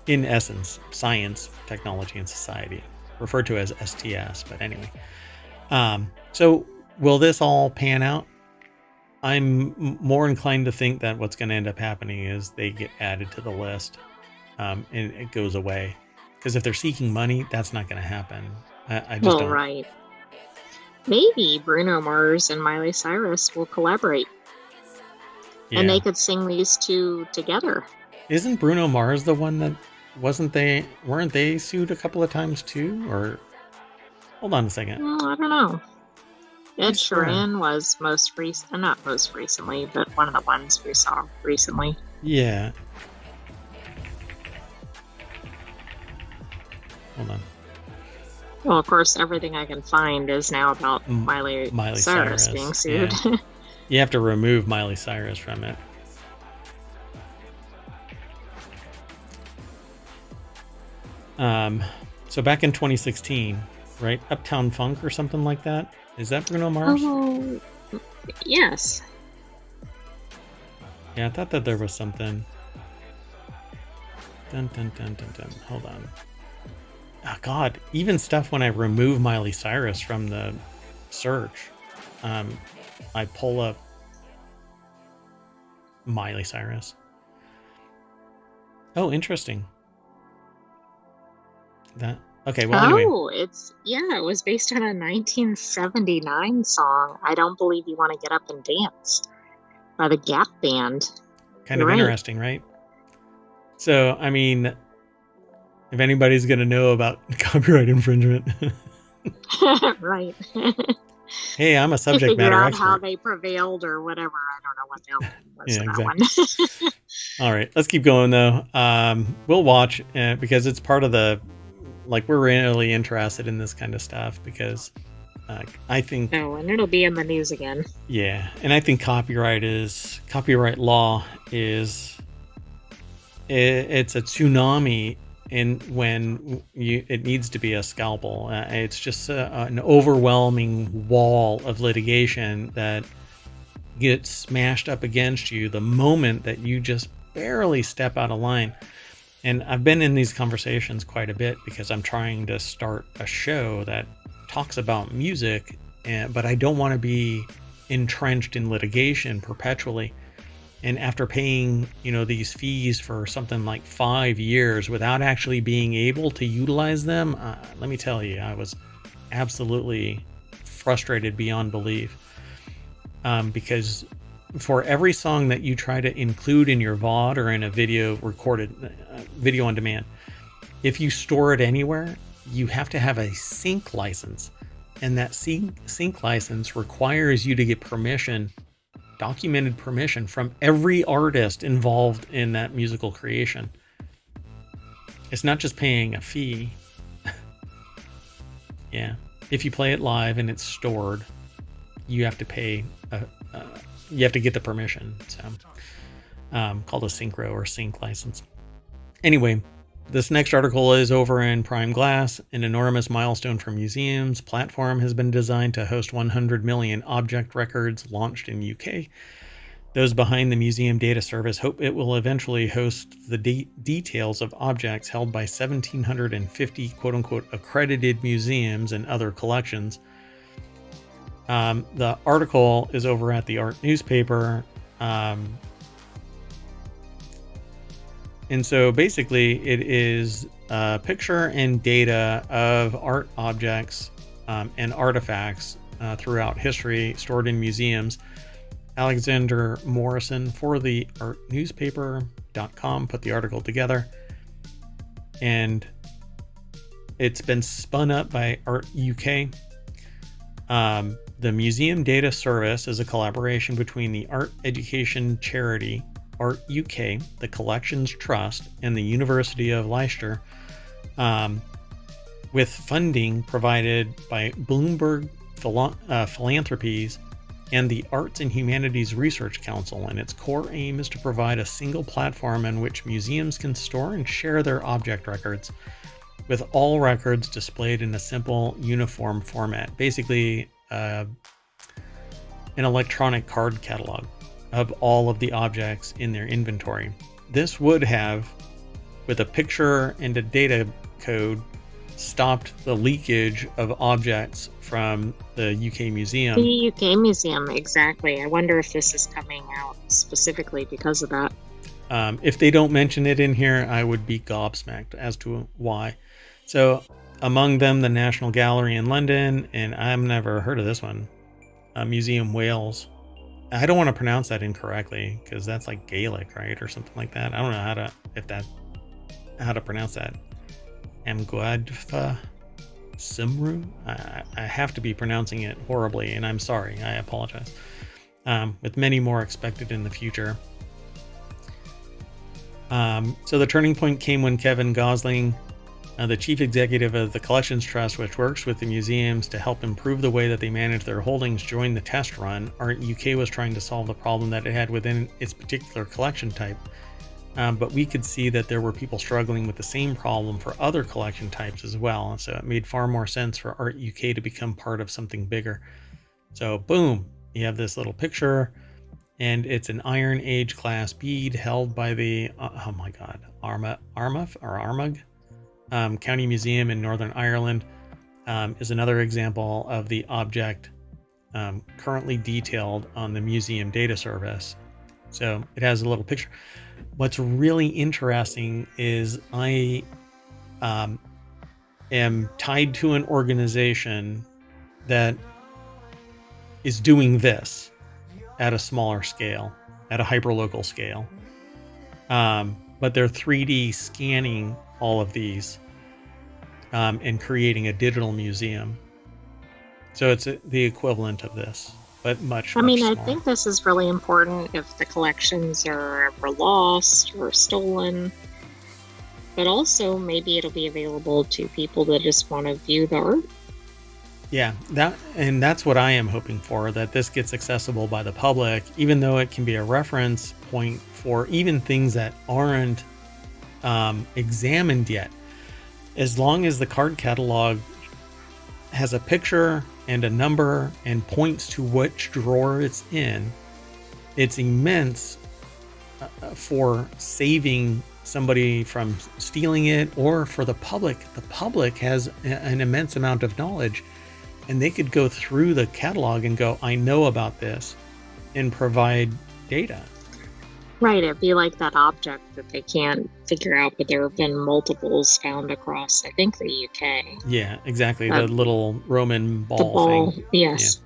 In essence, science, technology, and society, referred to as STS. But anyway, so will this all pan out? I'm more inclined to think that what's going to end up happening is they get added to the list and it goes away. Because if they're seeking money, that's not going to happen. I just don't. Right. Maybe Bruno Mars and Miley Cyrus will collaborate. Yeah. And they could sing these two together. Isn't Bruno Mars the one that weren't they sued a couple of times too? Or hold on a second. Well, I don't know. Ed Sheeran was not most recently, but one of the ones we saw recently. Yeah. Hold on. Well, of course, everything I can find is now about Miley Cyrus being sued. Yeah. You have to remove Miley Cyrus from it. So back in 2016, right? Uptown Funk or something like that. Is that Bruno Mars? Oh, yes. Yeah, I thought that there was something. Dun, dun, dun, dun, dun. Hold on. Oh, God, even stuff when I remove Miley Cyrus from the search, I pull up Miley Cyrus. Oh, interesting. Okay, well, anyway. Oh, it was based on a 1979 song, I Don't Believe You Want to Get Up and Dance, by the Gap Band. Kind of interesting, right? So, I mean, if anybody's going to know about copyright infringement. Right. Hey, I'm a subject matter expert. Figure out how they prevailed or whatever. I don't know what the hell was yeah, exactly. That one. All right, let's keep going, though. We'll watch because it's part of the... Like, we're really interested in this kind of stuff because I think... Oh, and it'll be in the news again. Yeah, and I think copyright law is... It's a tsunami when it needs to be a scalpel. It's just an overwhelming wall of litigation that gets smashed up against you the moment that you just barely step out of line. And I've been in these conversations quite a bit because I'm trying to start a show that talks about music, but I don't want to be entrenched in litigation perpetually. And after paying, these fees for something like 5 years without actually being able to utilize them, let me tell you, I was absolutely frustrated beyond belief. Because for every song that you try to include in your VOD or in a video recorded, video on demand, if you store it anywhere, you have to have a sync license. And that sync license requires you to get permission, documented permission from every artist involved in that musical creation. It's not just paying a fee. Yeah. If you play it live and it's stored, you have to pay, you have to get the permission. So, called a synchro or sync license. Anyway, this next article is over in Prime Glass. An enormous milestone for museums. Platform has been designed to host 100 million object records, launched in UK. Those behind the Museum Data Service hope it will eventually host the details of objects held by 1,750 quote-unquote accredited museums and other collections. The article is over at the Art newspaper. And so basically it is a picture and data of art objects and artifacts throughout history stored in museums. Alexander Morrison for the artnewspaper.com put the article together. And it's been spun up by Art UK. The Museum Data Service is a collaboration between the art education charity Art UK, the Collections Trust, and the University of Leicester, with funding provided by Bloomberg Philanthropies and the Arts and Humanities Research Council. And its core aim is to provide a single platform in which museums can store and share their object records, with all records displayed in a simple, uniform format. Basically, an electronic card catalog of all of the objects in their inventory. This would have, with a picture and a data code, stopped the leakage of objects from the UK museum. The UK museum, exactly. I wonder if this is coming out specifically because of that. If they don't mention it in here, I would be gobsmacked as to why. So among them, the National Gallery in London, and I've never heard of this one, Museum Wales. I don't want to pronounce that incorrectly because that's like Gaelic, right, or something like that. I don't know how to pronounce that. Amguadfa Simru. I have to be pronouncing it horribly, and I'm sorry. I apologize. With many more expected in the future. So the turning point came when Kevin Gosling, the chief executive of the Collections Trust, which works with the museums to help improve the way that they manage their holdings, joined the test run. Art UK was trying to solve the problem that it had within its particular collection type. But we could see that there were people struggling with the same problem for other collection types as well. And so it made far more sense for Art UK to become part of something bigger. So boom, you have this little picture, and it's an Iron Age glass bead held by the, Armagh County Museum in Northern Ireland. Is another example of the object currently detailed on the Museum Data Service. So it has a little picture. What's really interesting is I am tied to an organization that is doing this at a smaller scale, at a hyperlocal scale. But they're 3D scanning all of these and creating a digital museum. So it's the equivalent of this, but much I smaller. think this is really important if the collections are ever lost or stolen, but also maybe it'll be available to people that just want to view the art. Yeah, that's what I am hoping for, that this gets accessible by the public, even though it can be a reference point for even things that aren't examined yet. As long as the card catalog has a picture and a number and points to which drawer it's in, it's immense for saving somebody from stealing it, or for the public. The public has an immense amount of knowledge, and they could go through the catalog and go, I know about this, and provide data. Right, it'd be like that object that they can't figure out, but there have been multiples found across, I think, the UK. Yeah, exactly. The little Roman ball, the ball thing. Yes.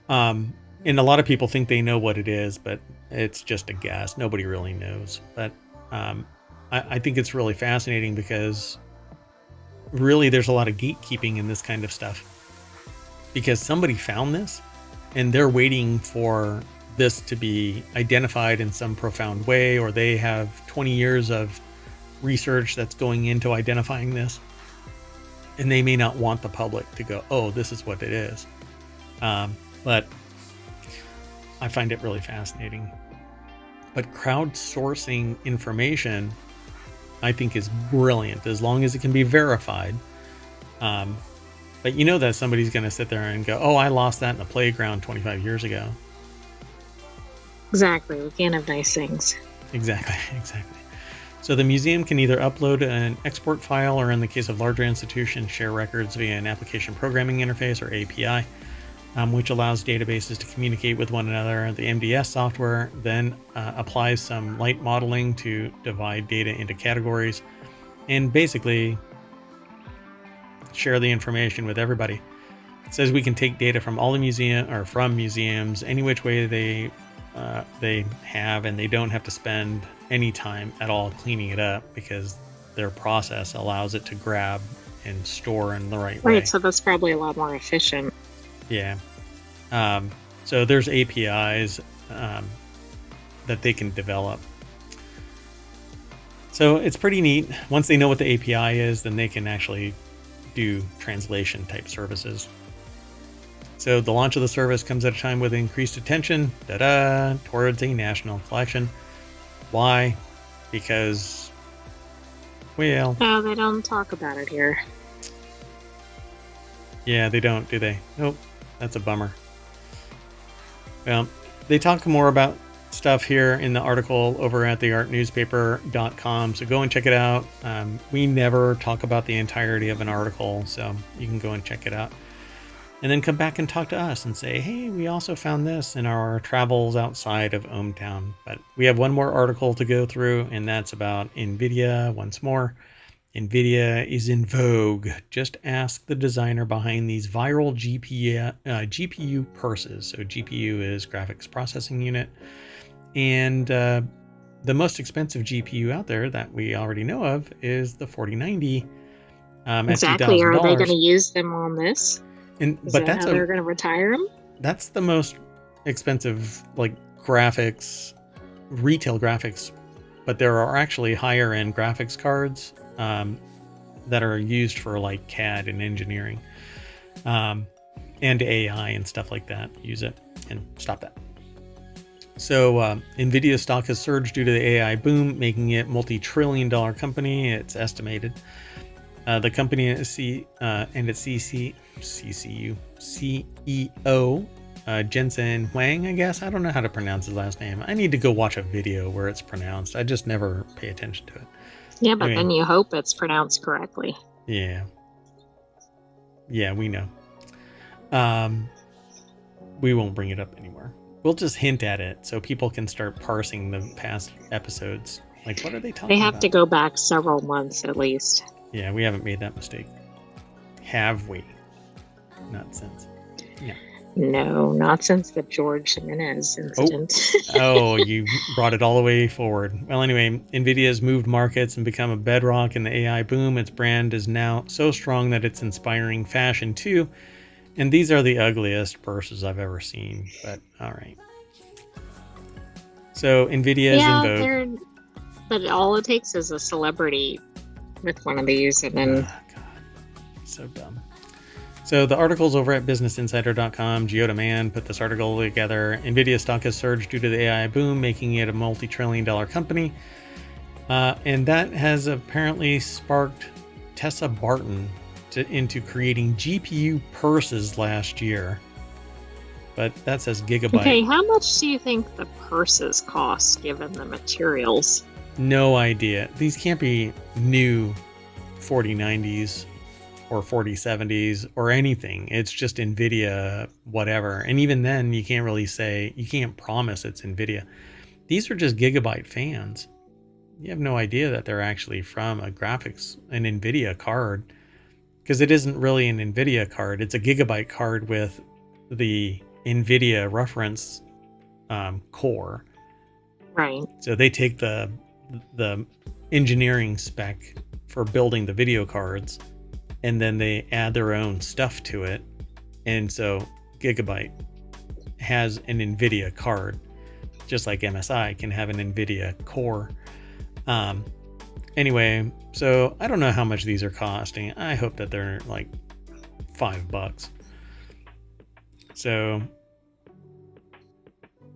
Yeah. And a lot of people think they know what it is, but it's just a guess. Nobody really knows. But I think it's really fascinating because really there's a lot of gatekeeping in this kind of stuff, because somebody found this and they're waiting for this to be identified in some profound way, or they have 20 years of research that's going into identifying this, and they may not want the public to go, oh, this is what it is. But I find it really fascinating. But crowdsourcing information, I think, is brilliant as long as it can be verified. But you know that somebody's going to sit there and go, oh, I lost that in the playground 25 years ago. Exactly. We can't have nice things. Exactly. So the museum can either upload an export file, or in the case of larger institutions, share records via an application programming interface, or API, which allows databases to communicate with one another. The MDS software then applies some light modeling to divide data into categories and basically share the information with everybody. It says we can take data from all the from museums any which way they have, and they don't have to spend any time at all cleaning it up, because their process allows it to grab and store in the right way. Right, so that's probably a lot more efficient. Yeah. So there's APIs that they can develop. So it's pretty neat. Once they know what the API is, then they can actually do translation type services. So the launch of the service comes at a time with increased attention towards a national collection. Why? Because, well... No, they don't talk about it here. Yeah, they don't, do they? Nope. That's a bummer. Well, they talk more about stuff here in the article over at theartnewspaper.com, so go and check it out. We never talk about the entirety of an article, so you can go and check it out. And then come back and talk to us and say, hey, we also found this in our travels outside of ohmTown. But we have one more article to go through, and that's about NVIDIA once more. NVIDIA is in vogue. Just ask the designer behind these viral GPU purses. So GPU is graphics processing unit. And the most expensive GPU out there that we already know of is the 4090. Exactly. Are they going to use them on this? But that's how they're going to retire them? That's the most expensive, like, graphics, retail graphics. But there are actually higher end graphics cards that are used for like CAD and engineering, and AI and stuff like that. Use it and stop that. So NVIDIA stock has surged due to the AI boom, making it multi-trillion-dollar company. It's estimated. The company and its CEO, Jensen Huang, I guess. I don't know how to pronounce his last name. I need to go watch a video where it's pronounced. I just never pay attention to it. Yeah, but then you hope it's pronounced correctly. Yeah. Yeah, we know. We won't bring it up anymore. We'll just hint at it so people can start parsing the past episodes. Like, what are they talking about? They have to go back several months at least. Yeah, we haven't made that mistake. Have we? Not since. Yeah. No, not since the George Jimenez incident. Oh, you brought it all the way forward. Well, anyway, NVIDIA has moved markets and become a bedrock in the AI boom. Its brand is now so strong that it's inspiring fashion too. And these are the ugliest purses I've ever seen, but all right. So NVIDIA is in vogue. But all it takes is a celebrity with one of these, and then... Oh, God. So dumb. So the article's over at businessinsider.com. GeoDemand put this article together. NVIDIA stock has surged due to the AI boom, making it a multi-trillion-dollar company. And that has apparently sparked Tessa Barton into creating GPU purses last year. But that says gigabyte. Okay, how much do you think the purses cost, given the materials? No idea. These can't be new 4090s or 4070s or anything. It's just NVIDIA whatever. And even then, you can't really say, you can't promise it's NVIDIA. These are just gigabyte fans. You have no idea that they're actually from an NVIDIA card, because it isn't really an NVIDIA card. It's a gigabyte card with the NVIDIA reference core. Right. So they take the engineering spec for building the video cards and then they add their own stuff to it. And so Gigabyte has an NVIDIA card, just like MSI can have an NVIDIA core. Anyway, so I don't know how much these are costing. I hope that they're like $5. So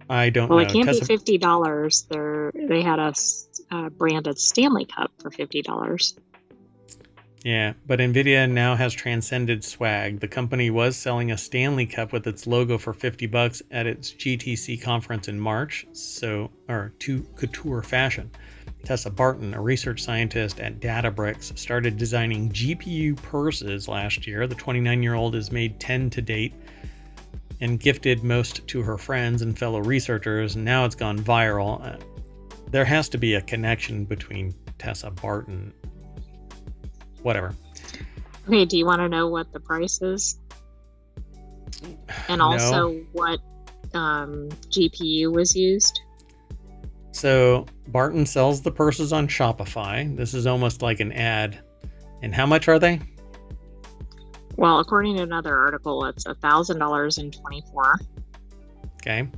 I don't know. Well, it can't be $50. They had a branded Stanley Cup for $50. Yeah, but NVIDIA now has transcended swag. The company was selling a Stanley Cup with its logo for $50 at its GTC conference in March, to couture fashion. Tessa Barton, a research scientist at Databricks, started designing GPU purses last year. The 29-year-old has made 10 to date and gifted most to her friends and fellow researchers, and now it's gone viral. There has to be a connection between Tessa Barton. Whatever. Okay, do you want to know what the price is? And also what GPU was used? So Barton sells the purses on Shopify. This is almost like an ad. And how much are they? Well, according to another article, it's $1,024. Okay.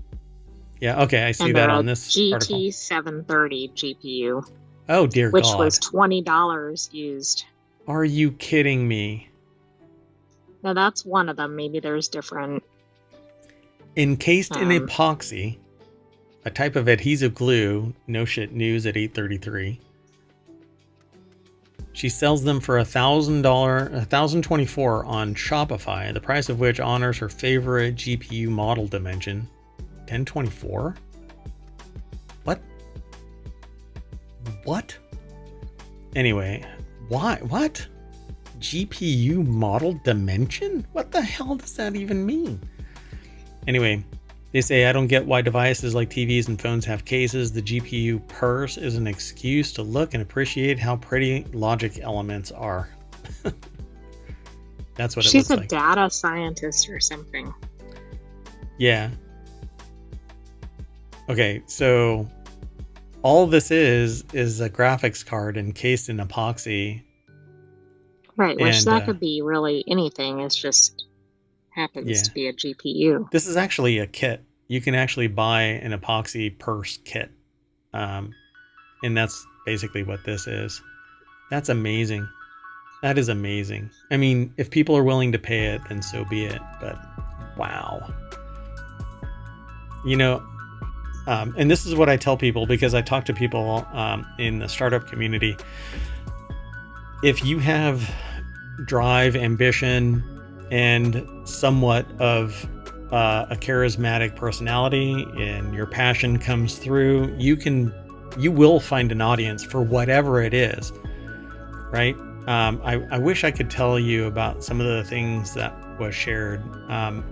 Yeah, okay, I see that on this article. GT730 GPU. Oh, dear which God. Which was $20 used. Are you kidding me? Now, that's one of them. Maybe there's different. Encased in epoxy, a type of adhesive glue, no shit news at 8:33. She sells them for $1,024 on Shopify, the price of which honors her favorite GPU model dimension. 1024? What? Anyway, why? What? GPU model dimension? What the hell does that even mean? Anyway, they say, I don't get why devices like TVs and phones have cases. The GPU purse is an excuse to look and appreciate how pretty logic elements are. That's what it looks like. She's a data scientist or something. Yeah. Okay, so all this is a graphics card encased in epoxy. Right, which that could be really anything. It's just happens to be a GPU. This is actually a kit. You can actually buy an epoxy purse kit. And that's basically what this is. That's amazing. That is amazing. I mean, if people are willing to pay it, then so be it. But wow. You know, and this is what I tell people because I talk to people in the startup community. If you have drive, ambition, and somewhat of a charismatic personality and your passion comes through, you will find an audience for whatever it is, right? I wish I could tell you about some of the things that was shared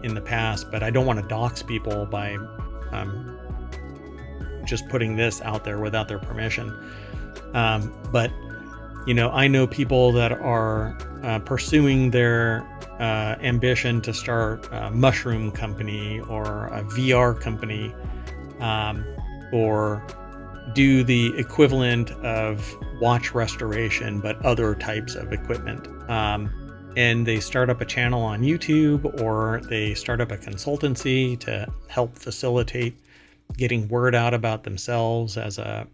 in the past, but I don't want to dox people by just putting this out there without their permission. But you know, I know people that are pursuing their ambition to start a mushroom company or a VR company, or do the equivalent of watch restoration, but other types of equipment. And they start up a channel on YouTube, or they start up a consultancy to help facilitate getting word out about themselves as a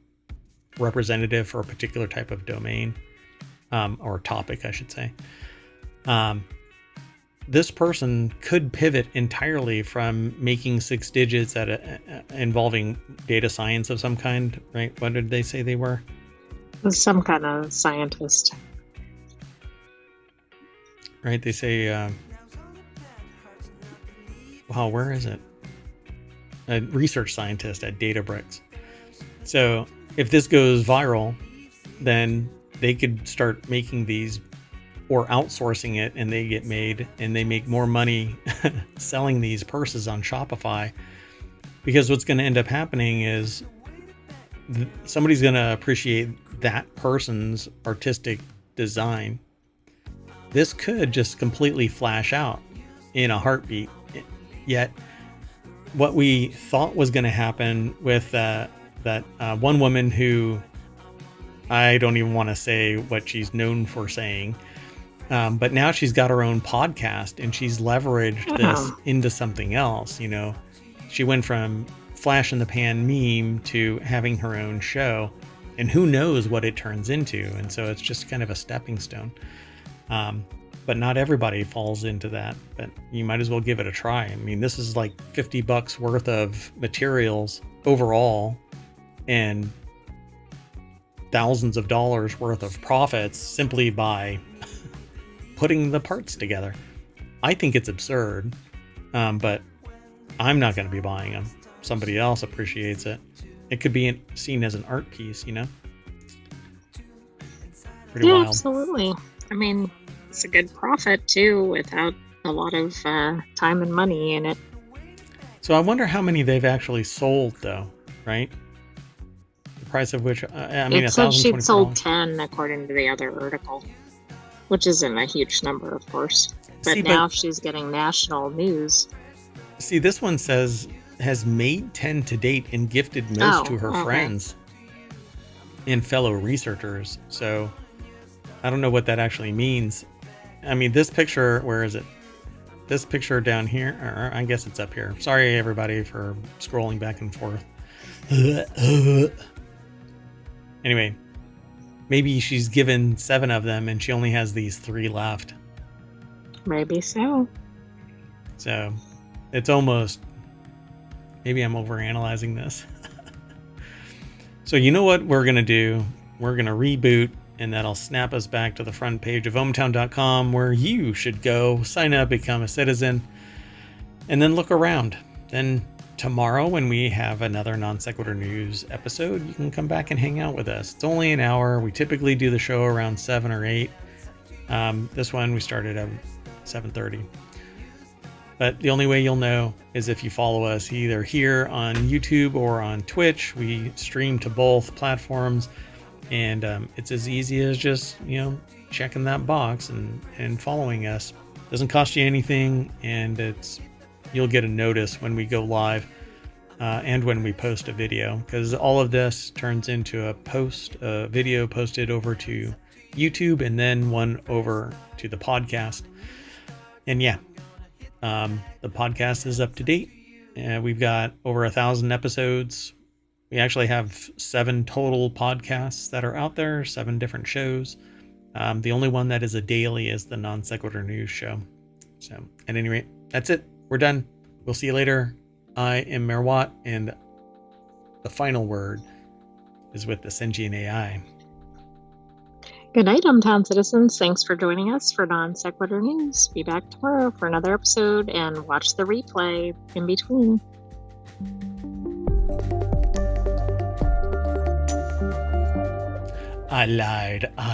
representative for a particular type of domain, or topic, I should say. This person could pivot entirely from making 6 digits involving data science of some kind, right? What did they say they were? Some kind of scientist. Right, they say, wow, where is it? A research scientist at Databricks. So if this goes viral, then they could start making these or outsourcing it, and they get made and they make more money selling these purses on Shopify. Because what's going to end up happening is somebody's going to appreciate that person's artistic design. This could just completely flash out in a heartbeat. Yet what we thought was going to happen with that one woman who, I don't even want to say what she's known for saying, But now she's got her own podcast, and she's leveraged this into something else. You know, she went from flash in the pan meme to having her own show, and who knows what it turns into. And so it's just kind of a stepping stone. But not everybody falls into that, but you might as well give it a try. I mean, this is like $50 worth of materials overall, and thousands of dollars worth of profits simply by putting the parts together. I think it's absurd, but I'm not going to be buying them. Somebody else appreciates it. It could be seen as an art piece, you know? Pretty wild. Absolutely. I mean, it's a good profit too, without a lot of time and money in it. So I wonder how many they've actually sold, though, right? The price of which, I mean, it said she'd sold 10 according to the other article, which isn't a huge number, of course. But now she's getting national news. See, this one says has made 10 to date and gifted most to her friends and fellow researchers. So I don't know what that actually means. I mean, this picture, where is it? This picture down here, or I guess it's up here. Sorry, everybody, for scrolling back and forth. Anyway, maybe she's given 7 of them and she only has these 3 left. Maybe so. So it's almost, maybe I'm overanalyzing this. So you know what we're going to do? We're going to reboot, and that'll snap us back to the front page of ohmTown.com, where you should go, sign up, become a citizen, and then look around. Then tomorrow, when we have another Non Sequitur News episode, you can come back and hang out with us. It's only an hour. We typically do the show around 7 or 8. This one we started at 7:30. But the only way you'll know is if you follow us either here on YouTube or on Twitch. We stream to both platforms. And it's as easy as just, you know, checking that box and following us. Doesn't cost you anything, and you'll get a notice when we go live and when we post a video, because all of this turns into a video posted over to YouTube and then one over to the podcast. And yeah, the podcast is up to date. We've got over 1,000 episodes. We actually have 7 total podcasts that are out there, 7 different shows. The only one that is a daily is the Non Sequitur News show. So at any rate, that's it. We're done. We'll see you later. I am Mayor Watt, and the final word is with the Sentient AI. Good night, ohmTown citizens. Thanks for joining us for Non Sequitur News. Be back tomorrow for another episode, and watch the replay in between. I lied.